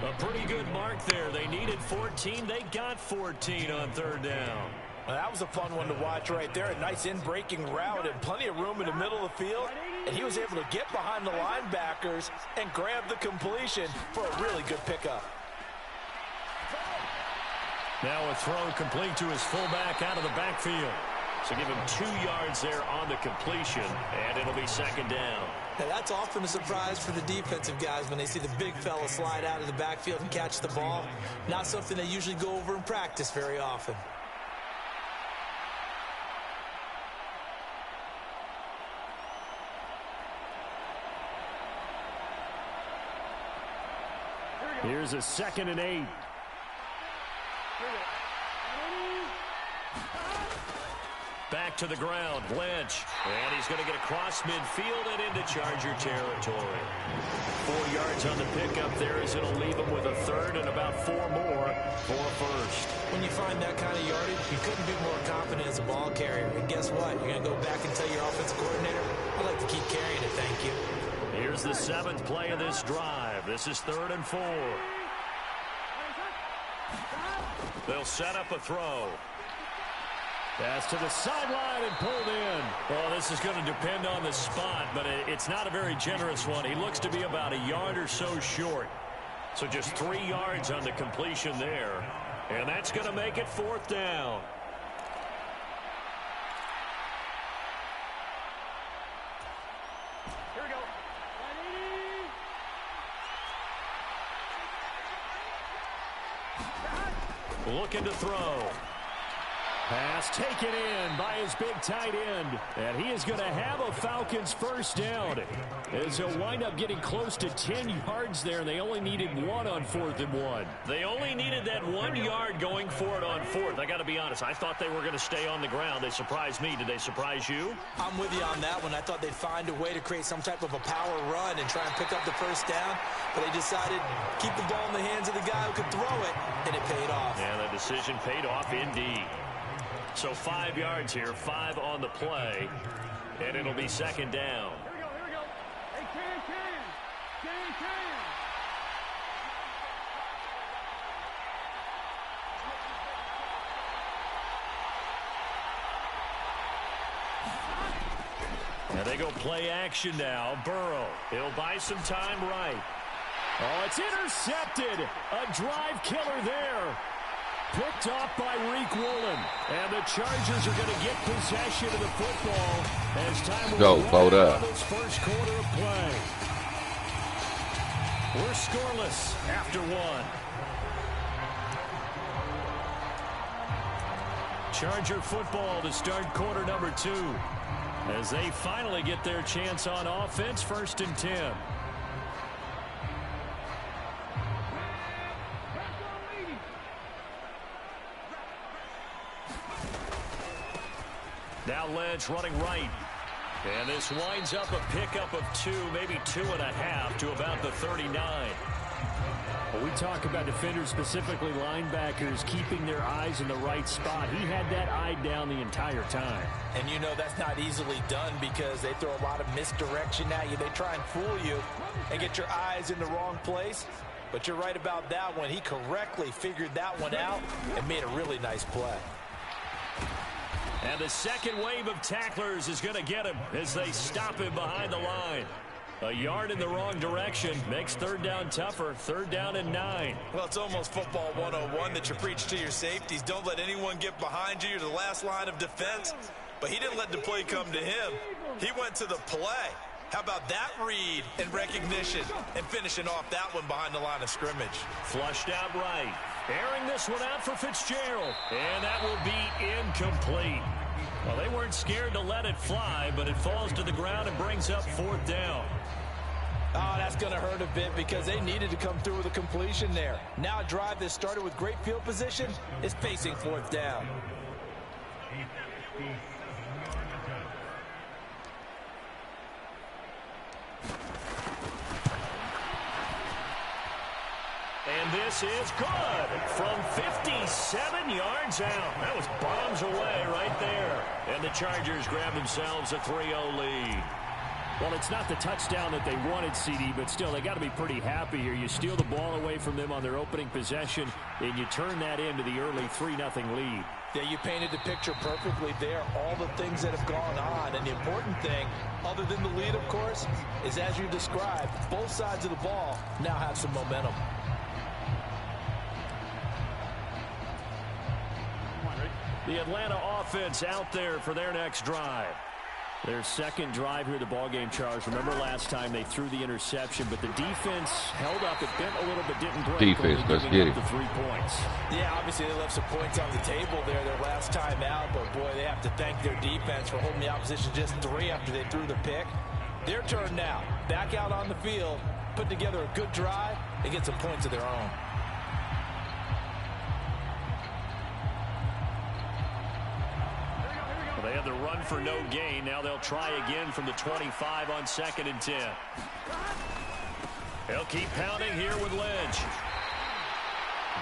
A pretty good mark there. They needed 14. They got 14 on 3rd down. Well, that was a fun one to watch right there. A nice in-breaking route and plenty of room in the middle of the field. And he was able to get behind the linebackers and grab the completion for a really good pickup. Now a throw complete to his fullback out of the backfield. So give him 2 yards there on the completion, and it'll be 2nd down. Now that's often a surprise for the defensive guys when they see the big fella slide out of the backfield and catch the ball. Not something they usually go over in practice very often. Here's a 2nd and 8. Back to the ground, Lynch. And he's going to get across midfield and into Charger territory. 4 yards on the pickup there, as it'll leave him with a 3rd and about 4 more for a first. When you find that kind of yardage, you couldn't be more confident as a ball carrier. And guess what? You're going to go back and tell your offensive coordinator, I'd like to keep carrying it, thank you. Here's the 7th play of this drive. This is 3rd and 4. They'll set up a throw. Pass to the sideline and pulled in. Well, this is going to depend on the spot, but it's not a very generous one. He looks to be about a yard or so short. So just 3 yards on the completion there. And that's going to make it 4th down. Here we go. looking to throw. Pass taken in by his big tight end. And he is going to have a Falcons first down. As he'll wind up getting close to 10 yards there. They only needed 1 on 4th and 1. They only needed that 1 yard going for it on 4th. I got to be honest. I thought they were going to stay on the ground. They surprised me. Did they surprise you? I'm with you on that one. I thought they'd find a way to create some type of a power run and try and pick up the first down. But they decided to keep the ball in the hands of the guy who could throw it. And it paid off. Yeah, that decision paid off indeed. So 5 yards here, 5 on the play, and it'll be second down. Here we go. Hey, Cam. And they go play action now. Burrow, he'll buy some time right. Oh, it's intercepted. A drive killer there. Picked off by Reek Woolen. And the Chargers are going to get possession of the football as time will go on this first quarter of play. We're scoreless after 1. Charger football to start quarter number 2. As they finally get their chance on offense, 1st and 10. Now Lynch running right. And this winds up a pickup of 2, maybe 2.5 to about the 39. Well, we talk about defenders, specifically linebackers, keeping their eyes in the right spot. He had that eye down the entire time. And you know that's not easily done because they throw a lot of misdirection at you. They try and fool you and get your eyes in the wrong place. But you're right about that one. He correctly figured that one out and made a really nice play. And the second wave of tacklers is going to get him as they stop him behind the line. A yard in the wrong direction makes 3rd down tougher. 3rd down and 9. Well, it's almost football 101 that you preach to your safeties. Don't let anyone get behind you. You're the last line of defense. But he didn't let the play come to him. He went to the play. How about that read and recognition and finishing off that one behind the line of scrimmage? Flushed out right. Airing this one out for Fitzgerald. And that will be incomplete. Well, they weren't scared to let it fly, but it falls to the ground and brings up 4th down. Oh, that's going to hurt a bit because they needed to come through with a completion there. Now a drive that started with great field position is facing 4th down. And this is good from 57 yards out. That was bombs away right there. And the Chargers grab themselves a 3-0 lead. Well, it's not the touchdown that they wanted, CD, but still, they got to be pretty happy here. You steal the ball away from them on their opening possession, and you turn that into the early 3-0 lead. Yeah, you painted the picture perfectly there, all the things that have gone on. And the important thing, other than the lead, of course, is as you described, both sides of the ball now have some momentum. The Atlanta offense out there for their next drive. Their second drive here, the ballgame, Charles. Remember last time they threw the interception, but the defense held up. It bent a little bit, didn't break. Defense, let's get it. The 3 points. Yeah, obviously they left some points on the table there their last time out, but boy, they have to thank their defense for holding the opposition just 3 after they threw the pick. Their turn now. Back out on the field, put together a good drive, and get some points of their own. They had the run for no gain. Now they'll try again from the 25 on 2nd and 10. They'll keep pounding here with Lynch.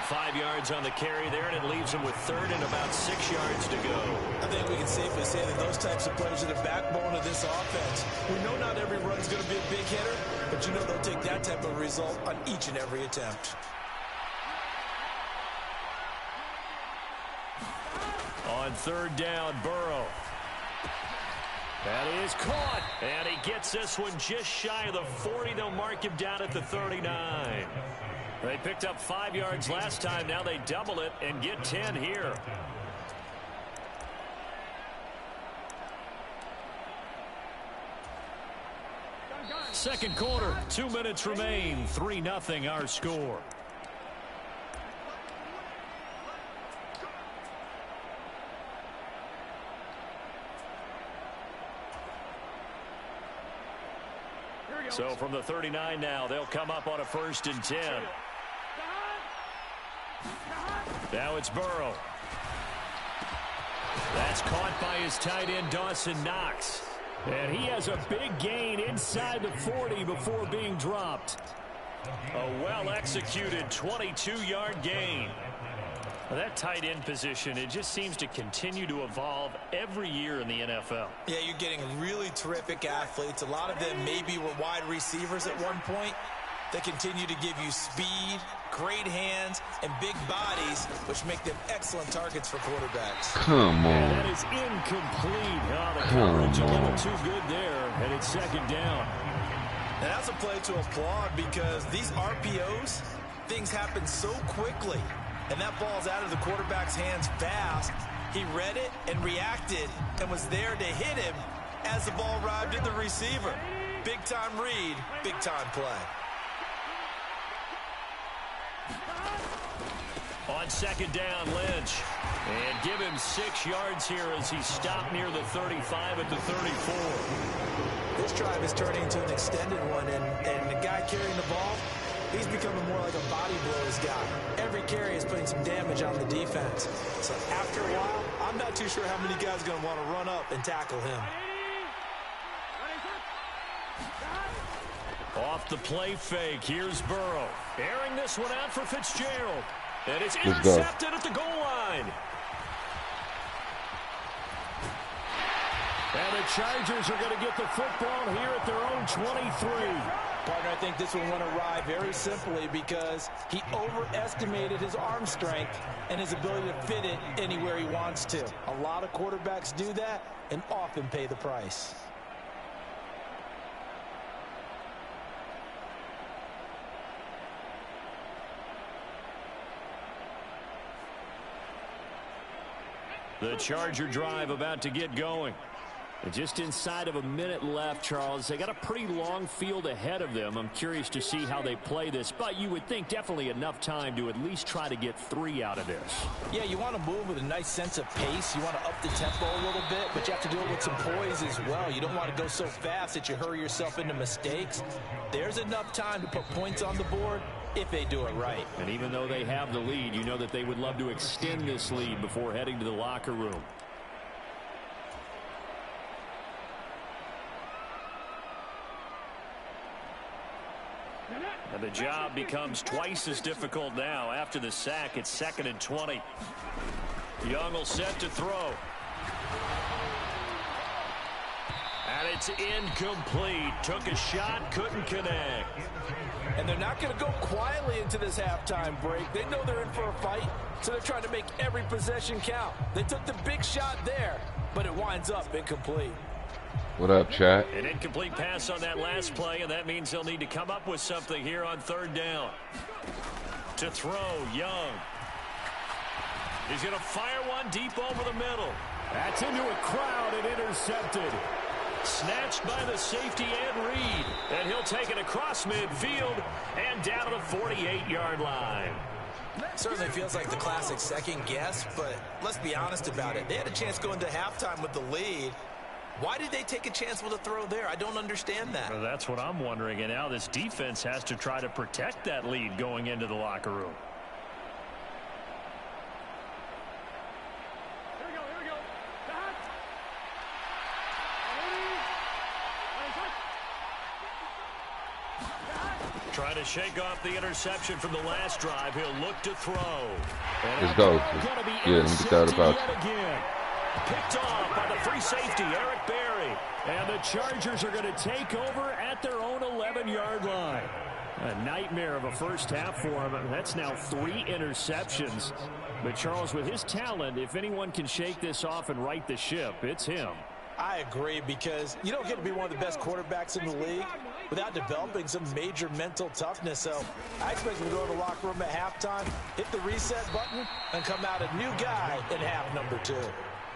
5 yards on the carry there, and it leaves them with 3rd and about 6 yards to go. I think we can safely say that those types of players are the backbone of this offense. We know not every run's going to be a big hitter, but you know they'll take that type of result on each and every attempt. On 3rd down, Burrow. That is caught, and he gets this one just shy of the 40. They'll mark him down at the 39. They picked up 5 yards last time. Now they double it and get 10 here. Second quarter, 2 minutes remain. 3-0 our score. So from the 39 now, they'll come up on a 1st and 10. Now it's Burrow. That's caught by his tight end, Dawson Knox. And he has a big gain inside the 40 before being dropped. A well-executed 22-yard gain. Well, that tight end position, it just seems to continue to evolve every year in the NFL. Yeah, you're getting really terrific athletes. A lot of them maybe were wide receivers at one point. They continue to give you speed, great hands, and big bodies, which make them excellent targets for quarterbacks. Come on. And that is incomplete. Oh, the coverage a little too good there, and it's 2nd down. And that's a play to applaud because these RPOs, things happen so quickly. And that ball's out of the quarterback's hands fast. He read it and reacted and was there to hit him as the ball arrived at the receiver. Big-time read, big-time play. On 2nd down, Lynch. And give him 6 yards here as he stopped near the 35 at the 34. This drive is turning into an extended one, and the guy carrying the ball, he's becoming more like a body blows guy. Every carry is putting some damage on the defense. So after a while, I'm not too sure how many guys are going to want to run up and tackle him. Off the play fake, here's Burrow. Airing this one out for Fitzgerald. And it's Let's go. intercepted at the goal line. And the Chargers are going to get the football here at their own 23. Partner, I think this one went awry very simply because he overestimated his arm strength and his ability to fit it anywhere he wants to. A lot of quarterbacks do that and often pay the price. The Charger drive about to get going. And just inside of a minute left, Charles. They got a pretty long field ahead of them. I'm curious to see how they play this, but you would think definitely enough time to at least try to get 3 out of this. Yeah, you want to move with a nice sense of pace. You want to up the tempo a little bit, but you have to do it with some poise as well. You don't want to go so fast that you hurry yourself into mistakes. There's enough time to put points on the board if they do it right. And even though they have the lead, you know that they would love to extend this lead before heading to the locker room. And the job becomes twice as difficult now. After the sack, it's 2nd and 20. Young will set to throw. And it's incomplete. Took a shot, couldn't connect. And they're not going to go quietly into this halftime break. They know they're in for a fight, so they're trying to make every possession count. They took the big shot there, but it winds up incomplete. What up, chat? An incomplete pass on that last play, and that means they'll need to come up with something here on 3rd down. To throw, Young. He's going to fire one deep over the middle. That's into a crowd and intercepted. Snatched by the safety and Reed. And he'll take it across midfield and down to the 48-yard line. Certainly feels like the classic second guess, but let's be honest about it. They had a chance going into halftime with the lead. Why did they take a chance with a throw there? I don't understand that. Well, that's what I'm wondering. And now this defense has to try to protect that lead going into the locker room. Here we go. Trying to shake off the interception from the last drive. He'll look to throw. Let's go. Yeah, let me get that about you. Picked off by the free safety, Eric Berry. And the Chargers are going to take over at their own 11-yard line. A nightmare of a first half for him. That's now 3 interceptions. But Charles, with his talent, if anyone can shake this off and right the ship, it's him. I agree, because you don't get to be one of the best quarterbacks in the league without developing some major mental toughness. So I expect him to go to the locker room at halftime, hit the reset button, and come out a new guy in half number 2.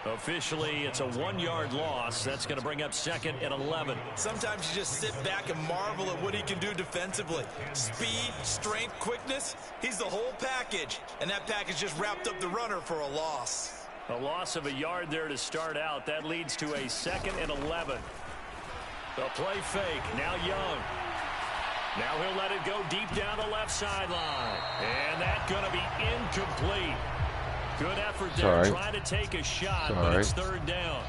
Officially, it's a 1-yard loss. That's going to bring up 2nd and 11. Sometimes you just sit back and marvel at what he can do defensively. Speed, strength, quickness, he's the whole package. And that package just wrapped up the runner for a loss. A loss of a yard there to start out. That leads to a 2nd and 11. A play fake. Now Young. Now he'll let it go deep down the left sideline. And that's going to be incomplete. Good effort there trying to take a shot, but it's third down.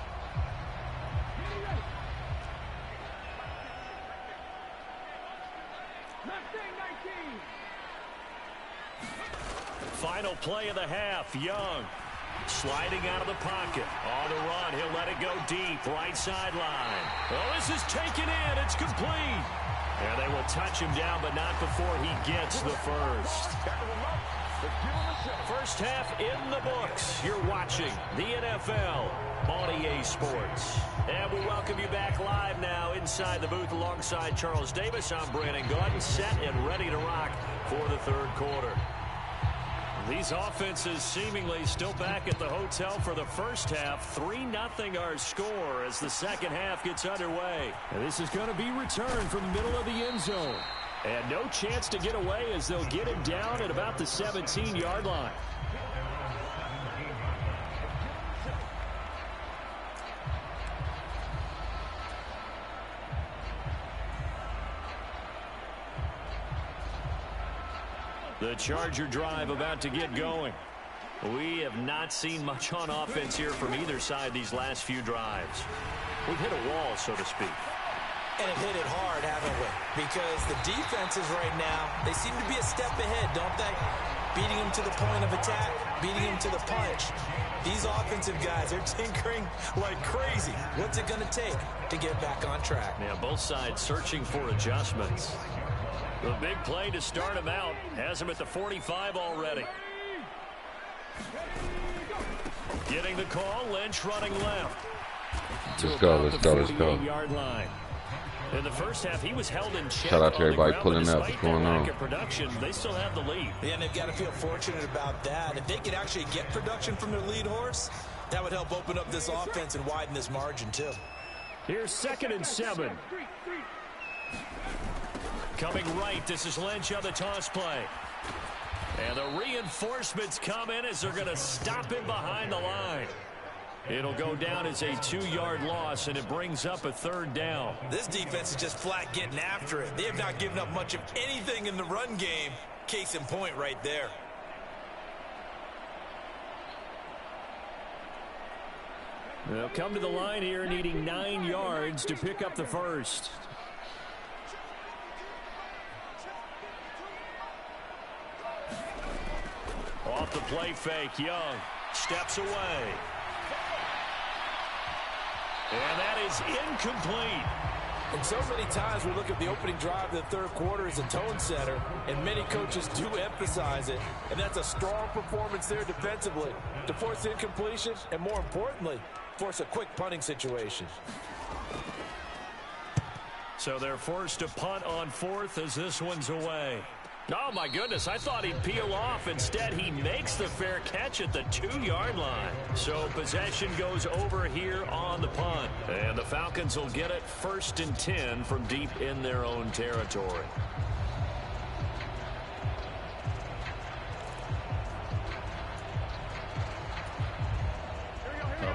Final play of the half. Young sliding out of the pocket. On the run, he'll let it go deep. Right sideline. Oh, this is taken in. It's complete. And they will touch him down, but not before he gets the first. First half in the books. You're watching the NFL on EA Sports. And we welcome you back live now inside the booth alongside Charles Davis. I'm Brandon Gordon, set and ready to rock for the third quarter. These offenses seemingly still back at the hotel for the first half. 3-0 our score as the second half gets underway. And this is going to be returned from the middle of the end zone. And no chance to get away as they'll get him down at about the 17-yard line. The Charger drive about to get going. We have not seen much on offense here from either side these last few drives. We've hit a wall, so to speak. And have hit it hard, haven't we? Because the defenses right now, they seem to be a step ahead, don't they? Beating them to the point of attack, beating them to the punch. These offensive guys are tinkering like crazy. What's it going to take to get back on track? Yeah, both sides searching for adjustments. The big play to start him out has him at the 45 already. Getting the call, Lynch running left. Let's go. Yard line. In the first half, he was held in check. Shout out to everybody pulling up. What's going on? Production, they still have the lead. Yeah, and they've got to feel fortunate about that. If they could actually get production from their lead horse, that would help open up this offense and widen this margin too. Here's 2nd and 7. Coming right, this is Lynch on the toss play. And the reinforcements come in as they're going to stop him behind the line. It'll go down as a 2-yard loss, and it brings up a third down. This defense is just flat getting after it. They have not given up much of anything in the run game. Case in point right there. They'll come to the line here needing 9 yards to pick up the first. Off the play fake, Young steps away. And that is incomplete. And so many times we look at the opening drive of the third quarter as a tone setter, and many coaches do emphasize it. And that's a strong performance there defensively to force incompletion and, more importantly, force a quick punting situation. So they're forced to punt on 4th as this one's away. Oh, my goodness, I thought he'd peel off. Instead, he makes the fair catch at the 2-yard line. So possession goes over here on the punt. And the Falcons will get it 1st and 10 from deep in their own territory.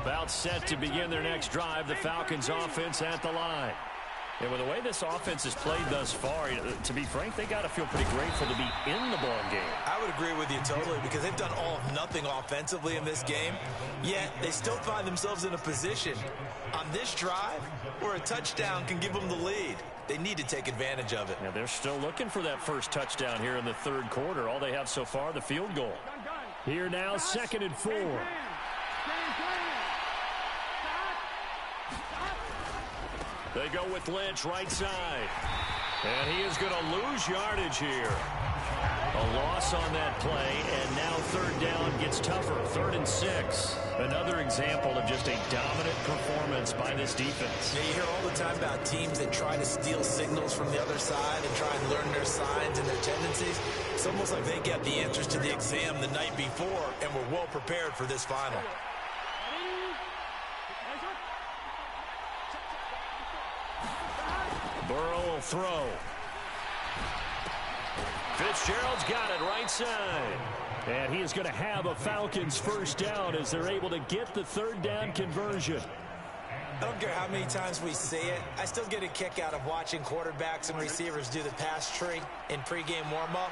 About set to begin their next drive, the Falcons offense at the line. And with the way this offense has played thus far, to be frank, they got to feel pretty grateful to be in the ball game. I would agree with you totally because they've done all of nothing offensively in this game, yet they still find themselves in a position on this drive where a touchdown can give them the lead. They need to take advantage of it. Yeah, they're still looking for that first touchdown here in the third quarter. All they have so far, the field goal. Here now, 2nd and 4. They go with Lynch right side. And he is going to lose yardage here. A loss on that play, and now third down gets tougher. 3rd and 6. Another example of just a dominant performance by this defense. Yeah, you hear all the time about teams that try to steal signals from the other side and try and learn their signs and their tendencies. It's almost like they get the answers to the exam the night before and were well prepared for this final. Burrow will throw. Fitzgerald's got it right side. And he is going to have a Falcons first down as they're able to get the third down conversion. I don't care how many times we see it. I still get a kick out of watching quarterbacks and receivers do the pass tree in pregame warm-up.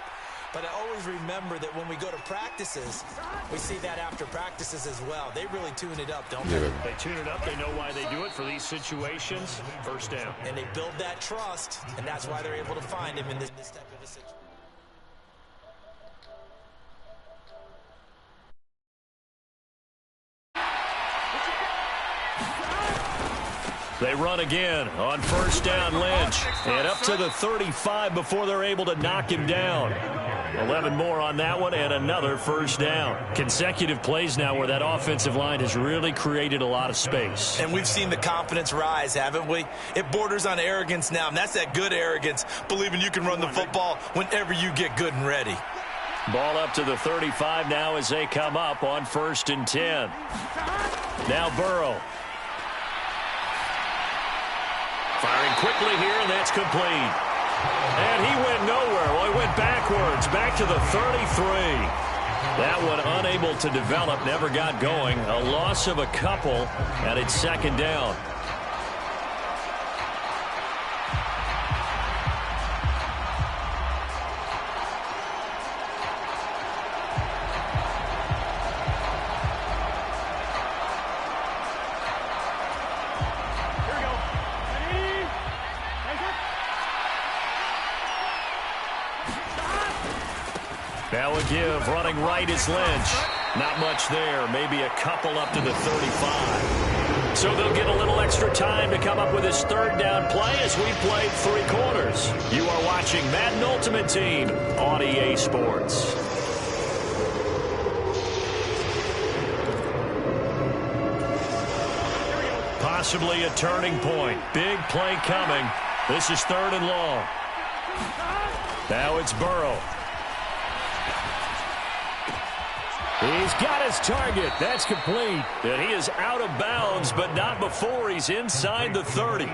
But I always remember that when we go to practices, we see that after practices as well. They really tune it up, don't they? They tune it up. They know why they do it for these situations. First down. And they build that trust, and that's why they're able to find him in this type of a situation. They run again on first down. Lynch, and up to the 35 before they're able to knock him down. 11 more on that one, and another first down. Consecutive plays now where that offensive line has really created a lot of space. And we've seen the confidence rise, haven't we? It borders on arrogance now, and that's that good arrogance, believing you can run the football whenever you get good and ready. Ball up to the 35 now as they come up on first and 10. Now Burrow. Firing quickly here, and that's complete. And he went nowhere. Well, he went backwards, back to the 33. That one unable to develop, never got going. A loss of a couple, and it's second down. Now a give, running right is Lynch. Not much there, maybe a couple up to the 35. So they'll get a little extra time to come up with his third down play as we played 3 quarters. You are watching Madden Ultimate Team on EA Sports. Possibly a turning point. Big play coming. This is 3rd and long. Now it's Burrow. He's got his target. That's complete. And he is out of bounds, but not before he's inside the 30.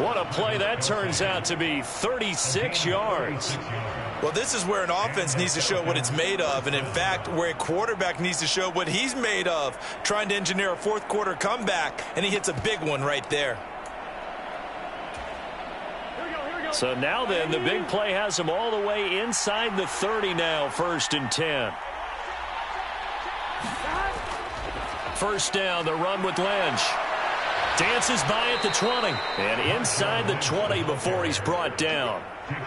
What a play that turns out to be. 36 yards. Well, this is where an offense needs to show what it's made of, and in fact, where a quarterback needs to show what he's made of, trying to engineer a 4th quarter comeback, and he hits a big one right there. So now then, the big play has him all the way inside the 30 now, 1st and 10. First down, the run with Lynch. Dances by at the 20. And inside the 20 before he's brought down.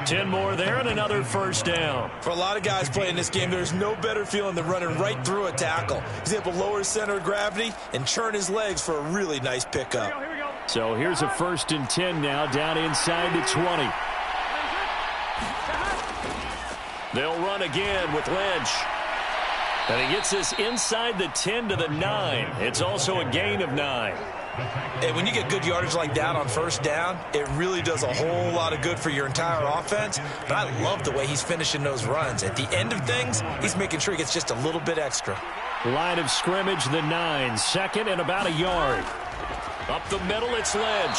10 more there and another first down. For a lot of guys playing this game, there's no better feeling than running right through a tackle. He's able to lower his center of gravity and churn his legs for a really nice pickup. So here's a 1st and 10 now, down inside the 20. They'll run again with Lynch. And he gets this inside the 10 to the 9. It's also a gain of 9. And when you get good yardage like that on first down, it really does a whole lot of good for your entire offense. But I love the way he's finishing those runs. At the end of things, he's making sure he gets just a little bit extra. Line of scrimmage, the 9. 2nd and about a yard. Up the middle, it's Lynch.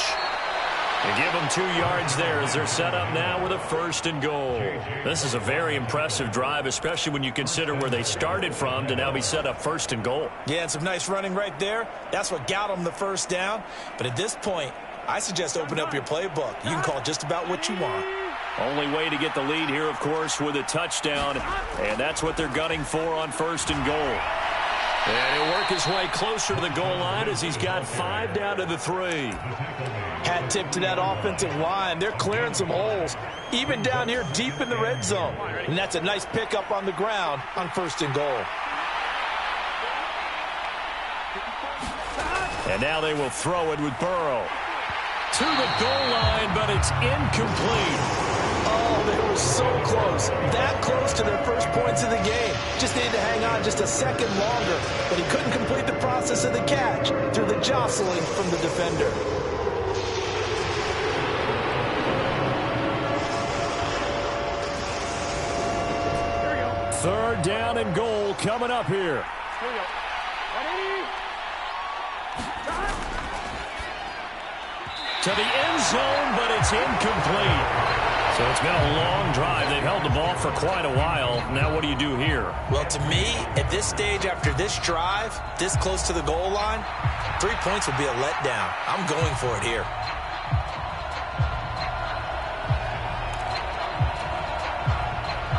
They give them 2 yards there as they're set up now with a 1st and goal. This is a very impressive drive, especially when you consider where they started from to now be set up 1st and goal. Yeah, and some nice running right there. That's what got them the first down. But at this point, I suggest open up your playbook. You can call just about what you want. Only way to get the lead here, of course, with a touchdown. And that's what they're gunning for on 1st and goal. And he'll work his way closer to the goal line as he's got 5 down to the 3. Hat tip to that offensive line. They're clearing some holes, even down here deep in the red zone. And that's a nice pickup on the ground on 1st and goal. And now they will throw it with Burrow. To the goal line, but it's incomplete. Oh, they were so close. That close to their first points of the game. Just needed to hang on just a second longer. But he couldn't complete the process of the catch through the jostling from the defender. Third down and goal coming up here. Here we go. Ready? To the end zone, but it's incomplete. So it's been a long drive. They've held the ball for quite a while. Now what do you do here? Well, to me, at this stage, after this drive, this close to the goal line, 3 points would be a letdown. I'm going for it here.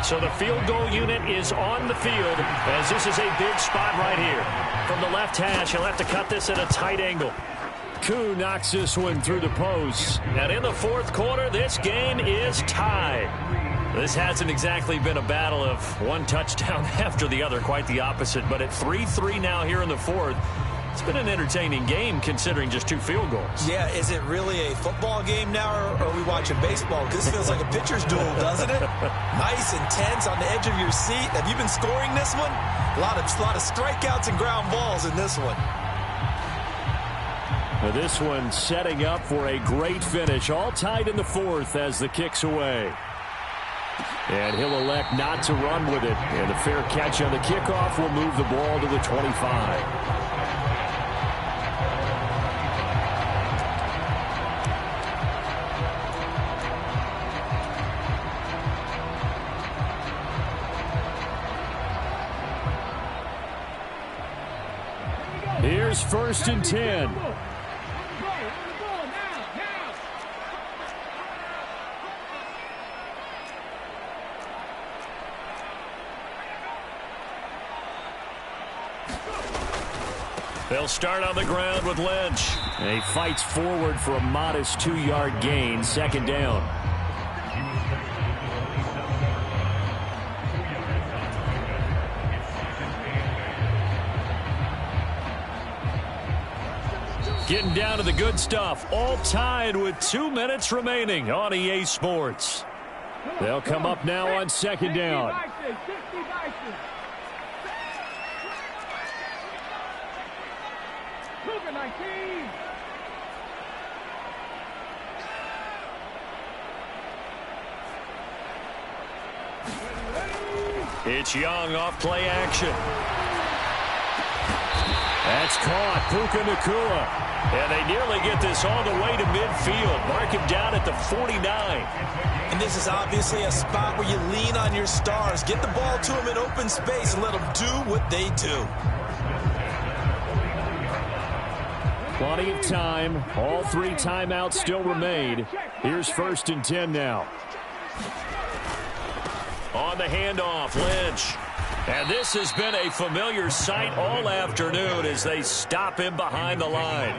So the field goal unit is on the field as this is a big spot right here. From the left hash, he'll have to cut this at a tight angle. Koo knocks this one through the post. And in the fourth quarter, this game is tied. This hasn't exactly been a battle of one touchdown after the other, quite the opposite. But at 3-3 now here in the fourth, it's been an entertaining game considering just 2 field goals. Yeah, is it really a football game now, or are we watching baseball? Because this feels like a pitcher's duel, doesn't it? Nice and tense on the edge of your seat. Have you been scoring this one? A lot of strikeouts and ground balls in this one. Now this one setting up for a great finish. All tied in the fourth as the kick's away. And he'll elect not to run with it. And a fair catch on the kickoff will move the ball to the 25. Here's 1st and 10. They'll start on the ground with Lynch. And he fights forward for a modest 2-yard gain, 2nd down. Getting down to the good stuff. All tied with 2 minutes remaining on EA Sports. They'll come up now on 2nd down. It's Young off play action. That's caught. Puka Nacua. And they nearly get this all the way to midfield. Mark him down at the 49. And this is obviously a spot where you lean on your stars. Get the ball to them in open space and let them do what they do. Plenty of time. All 3 timeouts still remain. Here's 1st and 10 now. On the handoff, Lynch. And this has been a familiar sight all afternoon as they stop him behind the line.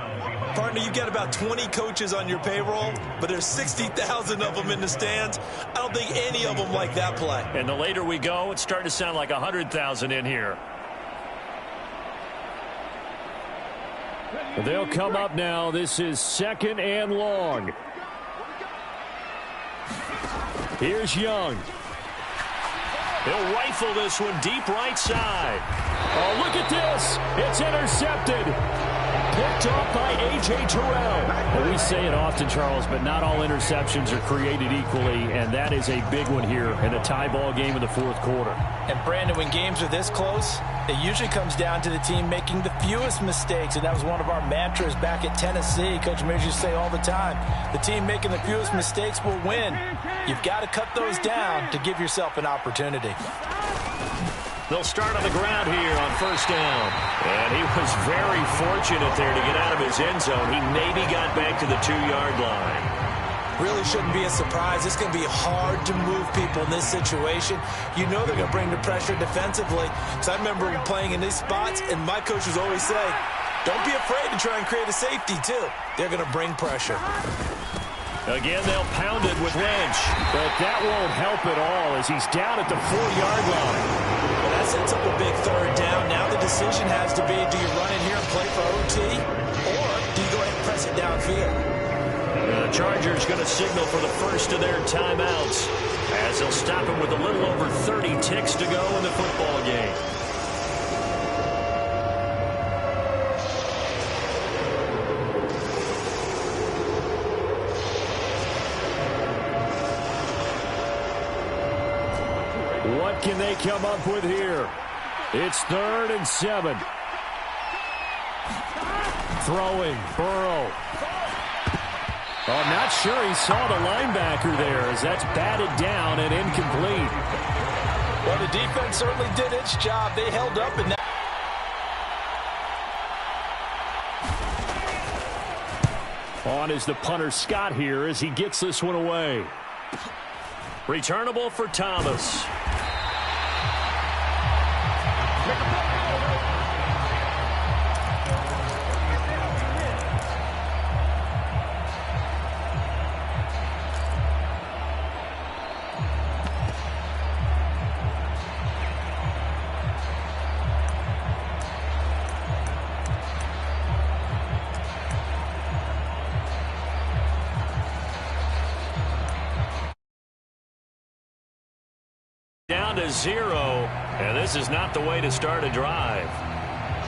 Partner, you've got about 20 coaches on your payroll, but there's 60,000 of them in the stands. I don't think any of them like that play. And the later we go, it's starting to sound like 100,000 in here. They'll come up now. This is 2nd and long. Here's Young. He'll rifle this one deep right side. Oh, look at this. It's intercepted. Picked off by A.J. Terrell. And we say it often, Charles, but not all interceptions are created equally, and that is a big one here in a tie ball game in the fourth quarter. And, Brandon, when games are this close, it usually comes down to the team making the fewest mistakes, and that was one of our mantras back at Tennessee. Coach Mears used to say all the time, the team making the fewest mistakes will win. You've got to cut those down to give yourself an opportunity. They'll start on the ground here on 1st down. And he was very fortunate there to get out of his end zone. He maybe got back to the 2-yard line. Really shouldn't be a surprise. It's going to be hard to move people in this situation. You know they're going to bring the pressure defensively. Because I remember playing in these spots, and my coaches always say, don't be afraid to try and create a safety, too. They're going to bring pressure. Again, they'll pound it with Lynch. But that won't help at all as he's down at the 4-yard line. Well, that sets up a big 3rd down. Now the decision has to be, do you run in here and play for OT, or do you go ahead and press it downfield? The Chargers going to signal for the first of their timeouts as they'll stop him with a little over 30 ticks to go in the football game. What can they come up with here? It's 3rd and 7. Throwing, Burrow. Oh, I'm not sure he saw the linebacker there as that's batted down and incomplete. Well, the defense certainly did its job. They held up in that. On is the punter Scott here as he gets this one away. Returnable for Thomas. Down to 0, and this is not the way to start a drive.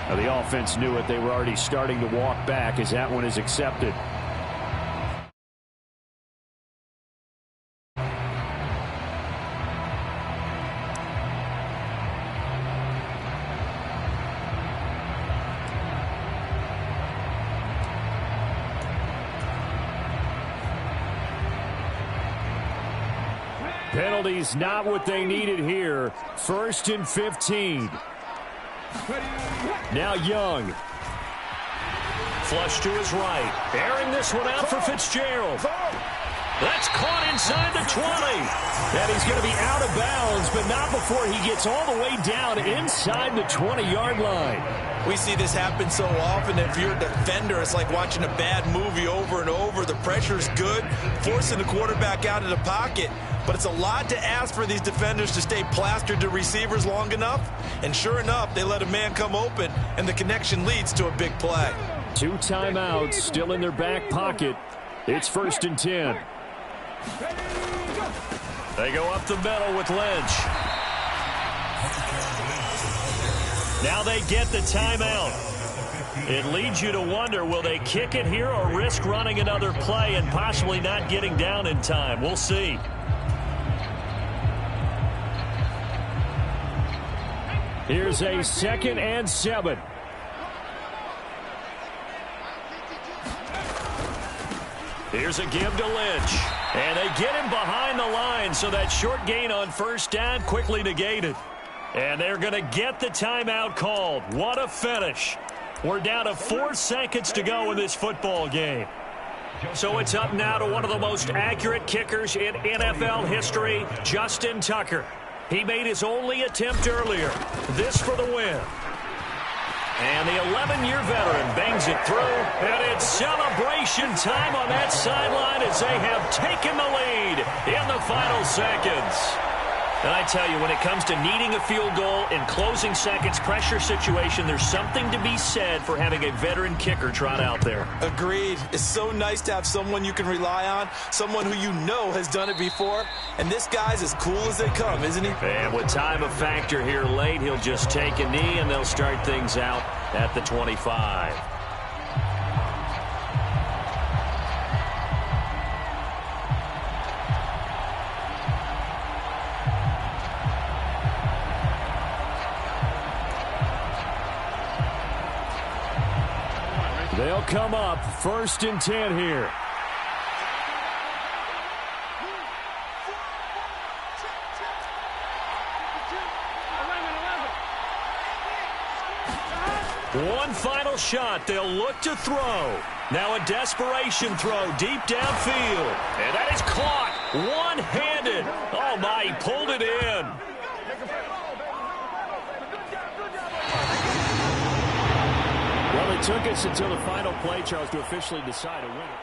Now, the offense knew it. They were already starting to walk back as that one is accepted. Penalties not what they needed here. 1st and 15. Now Young. Flush to his right. Airing this one out for Fitzgerald. That's caught inside the 20. And he's going to be out of bounds, but not before he gets all the way down inside the 20-yard line. We see this happen so often. If you're a defender, it's like watching a bad movie over and over. The pressure's good, forcing the quarterback out of the pocket. But it's a lot to ask for these defenders to stay plastered to receivers long enough. And sure enough, they let a man come open, and the connection leads to a big play. 2 timeouts still in their back pocket. It's 1st and 10. They go up the middle with Lynch. Now they get the timeout. It leads you to wonder, will they kick it here or risk running another play and possibly not getting down in time? We'll see. Here's a 2nd and 7. Here's a give to Lynch. And they get him behind the line, so that short gain on 1st down quickly negated. And they're going to get the timeout called. What a finish. We're down to 4 seconds to go in this football game. So it's up now to one of the most accurate kickers in NFL history, Justin Tucker. He made his only attempt earlier. This for the win. And the 11-year veteran bangs it through, and it's celebration time on that sideline as they have taken the lead in the final seconds. And I tell you, when it comes to needing a field goal in closing seconds, pressure situation, there's something to be said for having a veteran kicker trot out there. Agreed. It's so nice to have someone you can rely on, someone who you know has done it before. And this guy's as cool as they come, isn't he? And with time a factor here late, he'll just take a knee, and they'll start things out at the 25. They'll come up 1st and 10 here. One final shot. They'll look to throw. Now a desperation throw deep downfield. And that is caught one-handed. Oh, my, he pulled it in. Well, it took us until the final play, Charles, to officially decide a winner.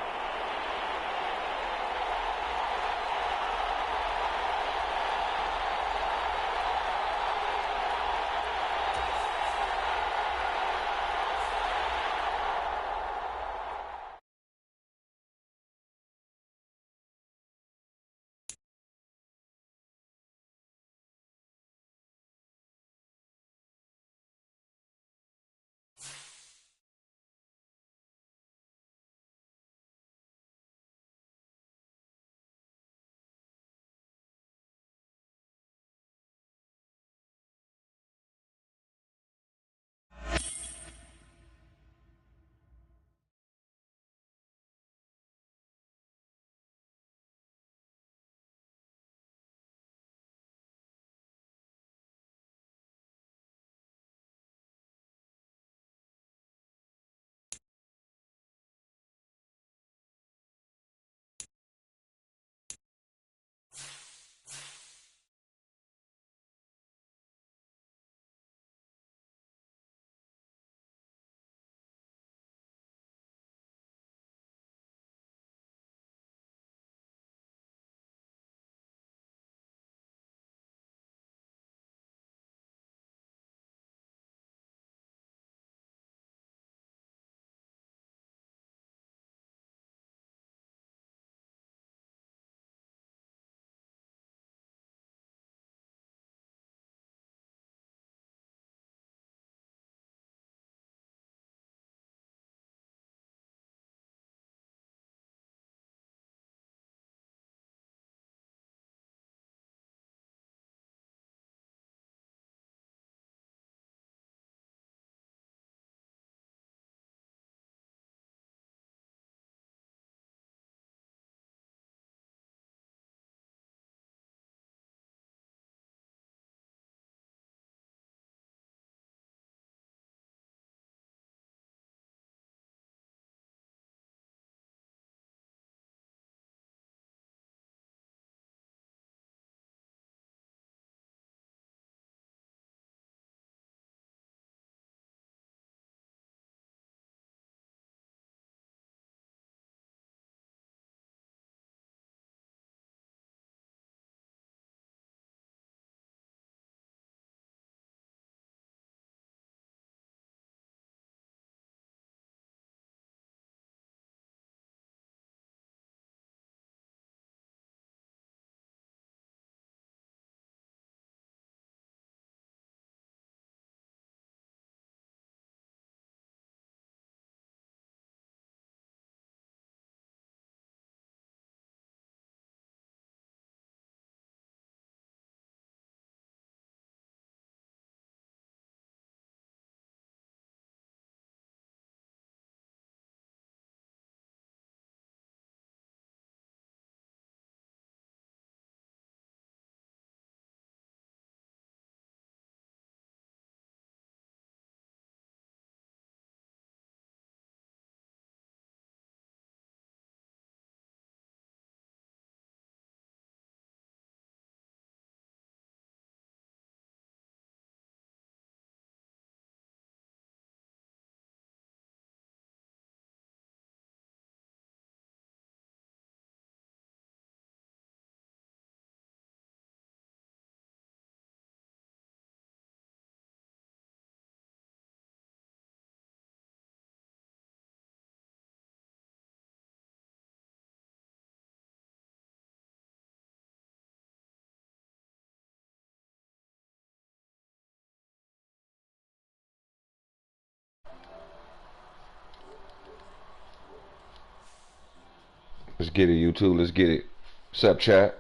Let's get it, YouTube. Let's get it. What's up, chat?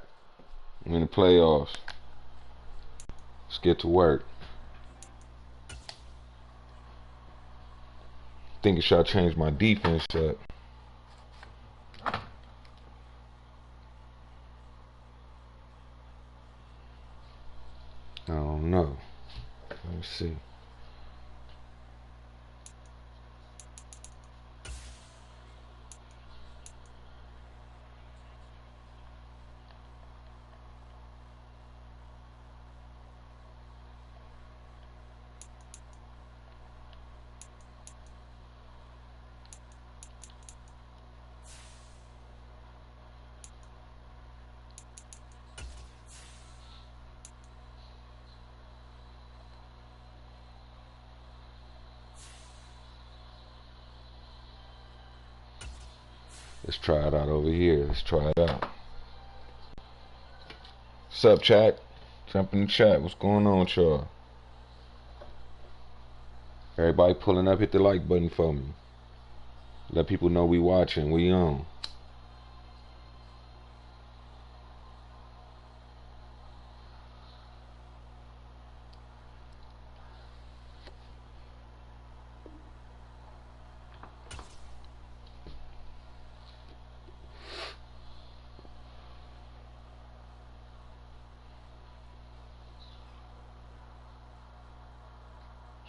I'm in the playoffs. Let's get to work. Thinking should I change my defense up? I don't know. Let's see. Let's try it out over here. Let's try it out. What's up, chat? Jump in the chat. What's going on with y'all? Everybody pulling up, hit the like button for me. Let people know we watching, we on.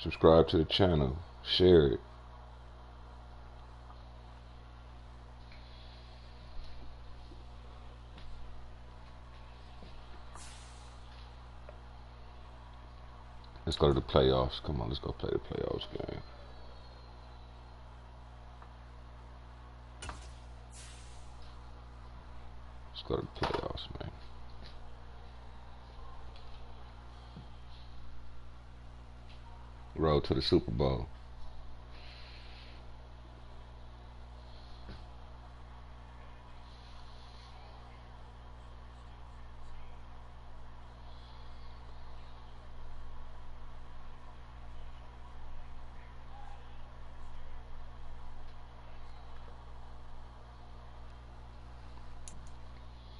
Subscribe to the channel. Share it. Let's go to the playoffs. Come on, let's go play the playoffs game. Let's go to the playoffs, man. Road to the Super Bowl.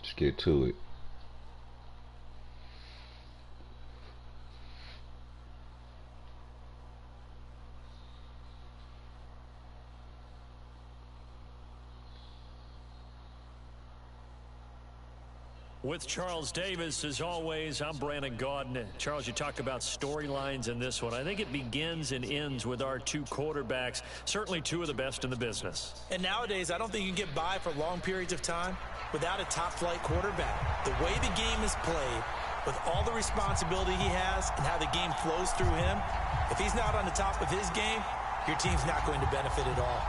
Let's get to it. With Charles Davis, as always, I'm Brandon Gaudin. Charles, you talked about storylines in this one. I think it begins and ends with our two quarterbacks, certainly two of the best in the business. And nowadays, I don't think you can get by for long periods of time without a top-flight quarterback. The way the game is played, with all the responsibility he has and how the game flows through him, if he's not on the top of his game, your team's not going to benefit at all.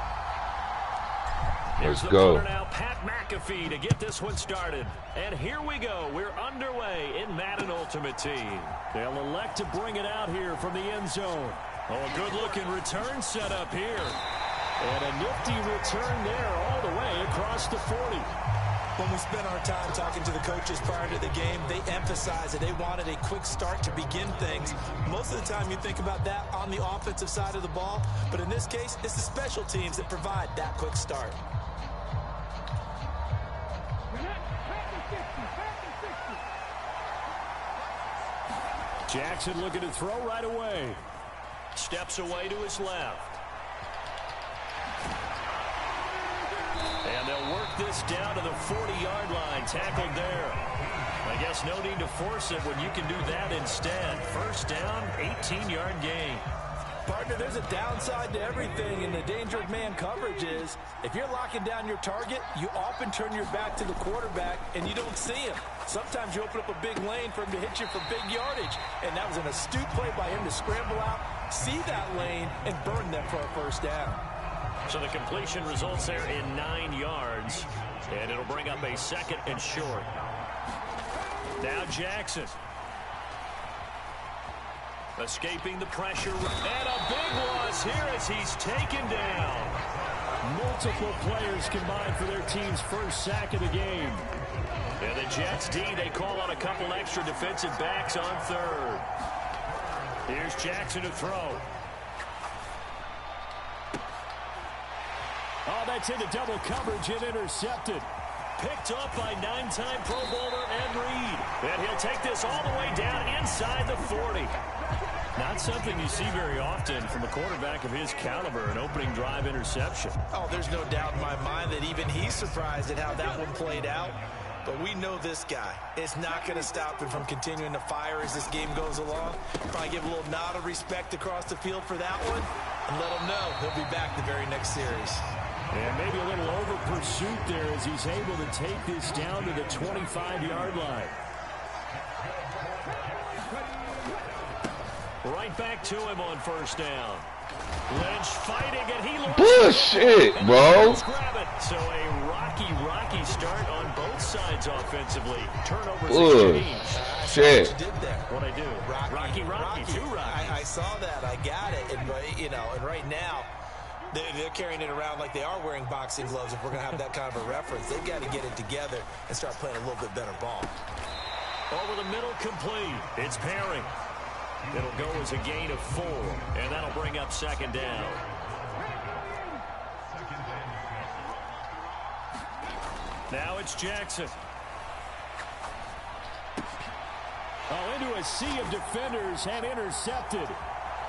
Here's the punter now, Pat McAfee, to get this one started. And here we go. We're underway in Madden Ultimate Team. They'll elect to bring it out here from the end zone. Oh, a good-looking return set up here. And a nifty return there all the way across the 40. When we spent our time talking to the coaches prior to the game, they emphasized that they wanted a quick start to begin things. Most of the time you think about that on the offensive side of the ball, but in this case, it's the special teams that provide that quick start. Jackson looking to throw right away. Steps away to his left. And they'll work this down to the 40-yard line. Tackled there. I guess no need to force it when you can do that instead. First down, 18-yard gain. Partner, there's a downside to everything, and the danger of man coverage is if you're locking down your target, you often turn your back to the quarterback and you don't see him. Sometimes you open up a big lane for him to hit you for big yardage, and that was an astute play by him to scramble out, see that lane, and burn them for a first down. So the completion results there in 9 yards, and it'll bring up a second and short. Now Jackson. Escaping the pressure, and a big loss here as he's taken down. Multiple players combined for their team's first sack of the game. And the Jets D, they call on a couple extra defensive backs on third. Here's Jackson to throw. Oh, that's into double coverage and intercepted. picked off by 9-time Pro Bowler Ed Reed. And he'll take this all the way down inside the 40. Not something you see very often from a quarterback of his caliber, an opening drive interception. Oh, there's no doubt in my mind that even he's surprised at how that one played out. But we know this guy. It's not going to stop him from continuing to fire as this game goes along. Probably give a little nod of respect across the field for that one and let him know he'll be back the very next series. And maybe a little over pursuit there as he's able to take this down to the 25-yard line. Right back to him on first down. Lynch fighting, and he loses. Bullshit, bro. So a rocky start on both sides offensively. Turnovers exchange. Shit. What you did there. What I do? Rocky. Two Rockies. I saw that. I got it. And and right now they're carrying it around like they are wearing boxing gloves. If we're gonna have that kind of a reference, they've got to get it together and start playing a little bit better ball. Over the middle, complete. It's Perry. It'll go as a gain of 4, and that'll bring up second down. Now it's Jackson. Into a sea of defenders and intercepted.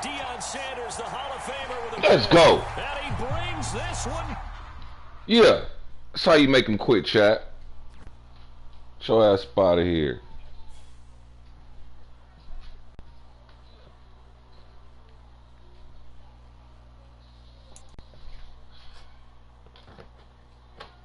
Deion Sanders, the Hall of Famer, with a Let's go. And he brings this one. Yeah. That's how you make them quit, chat. Show ass out of here.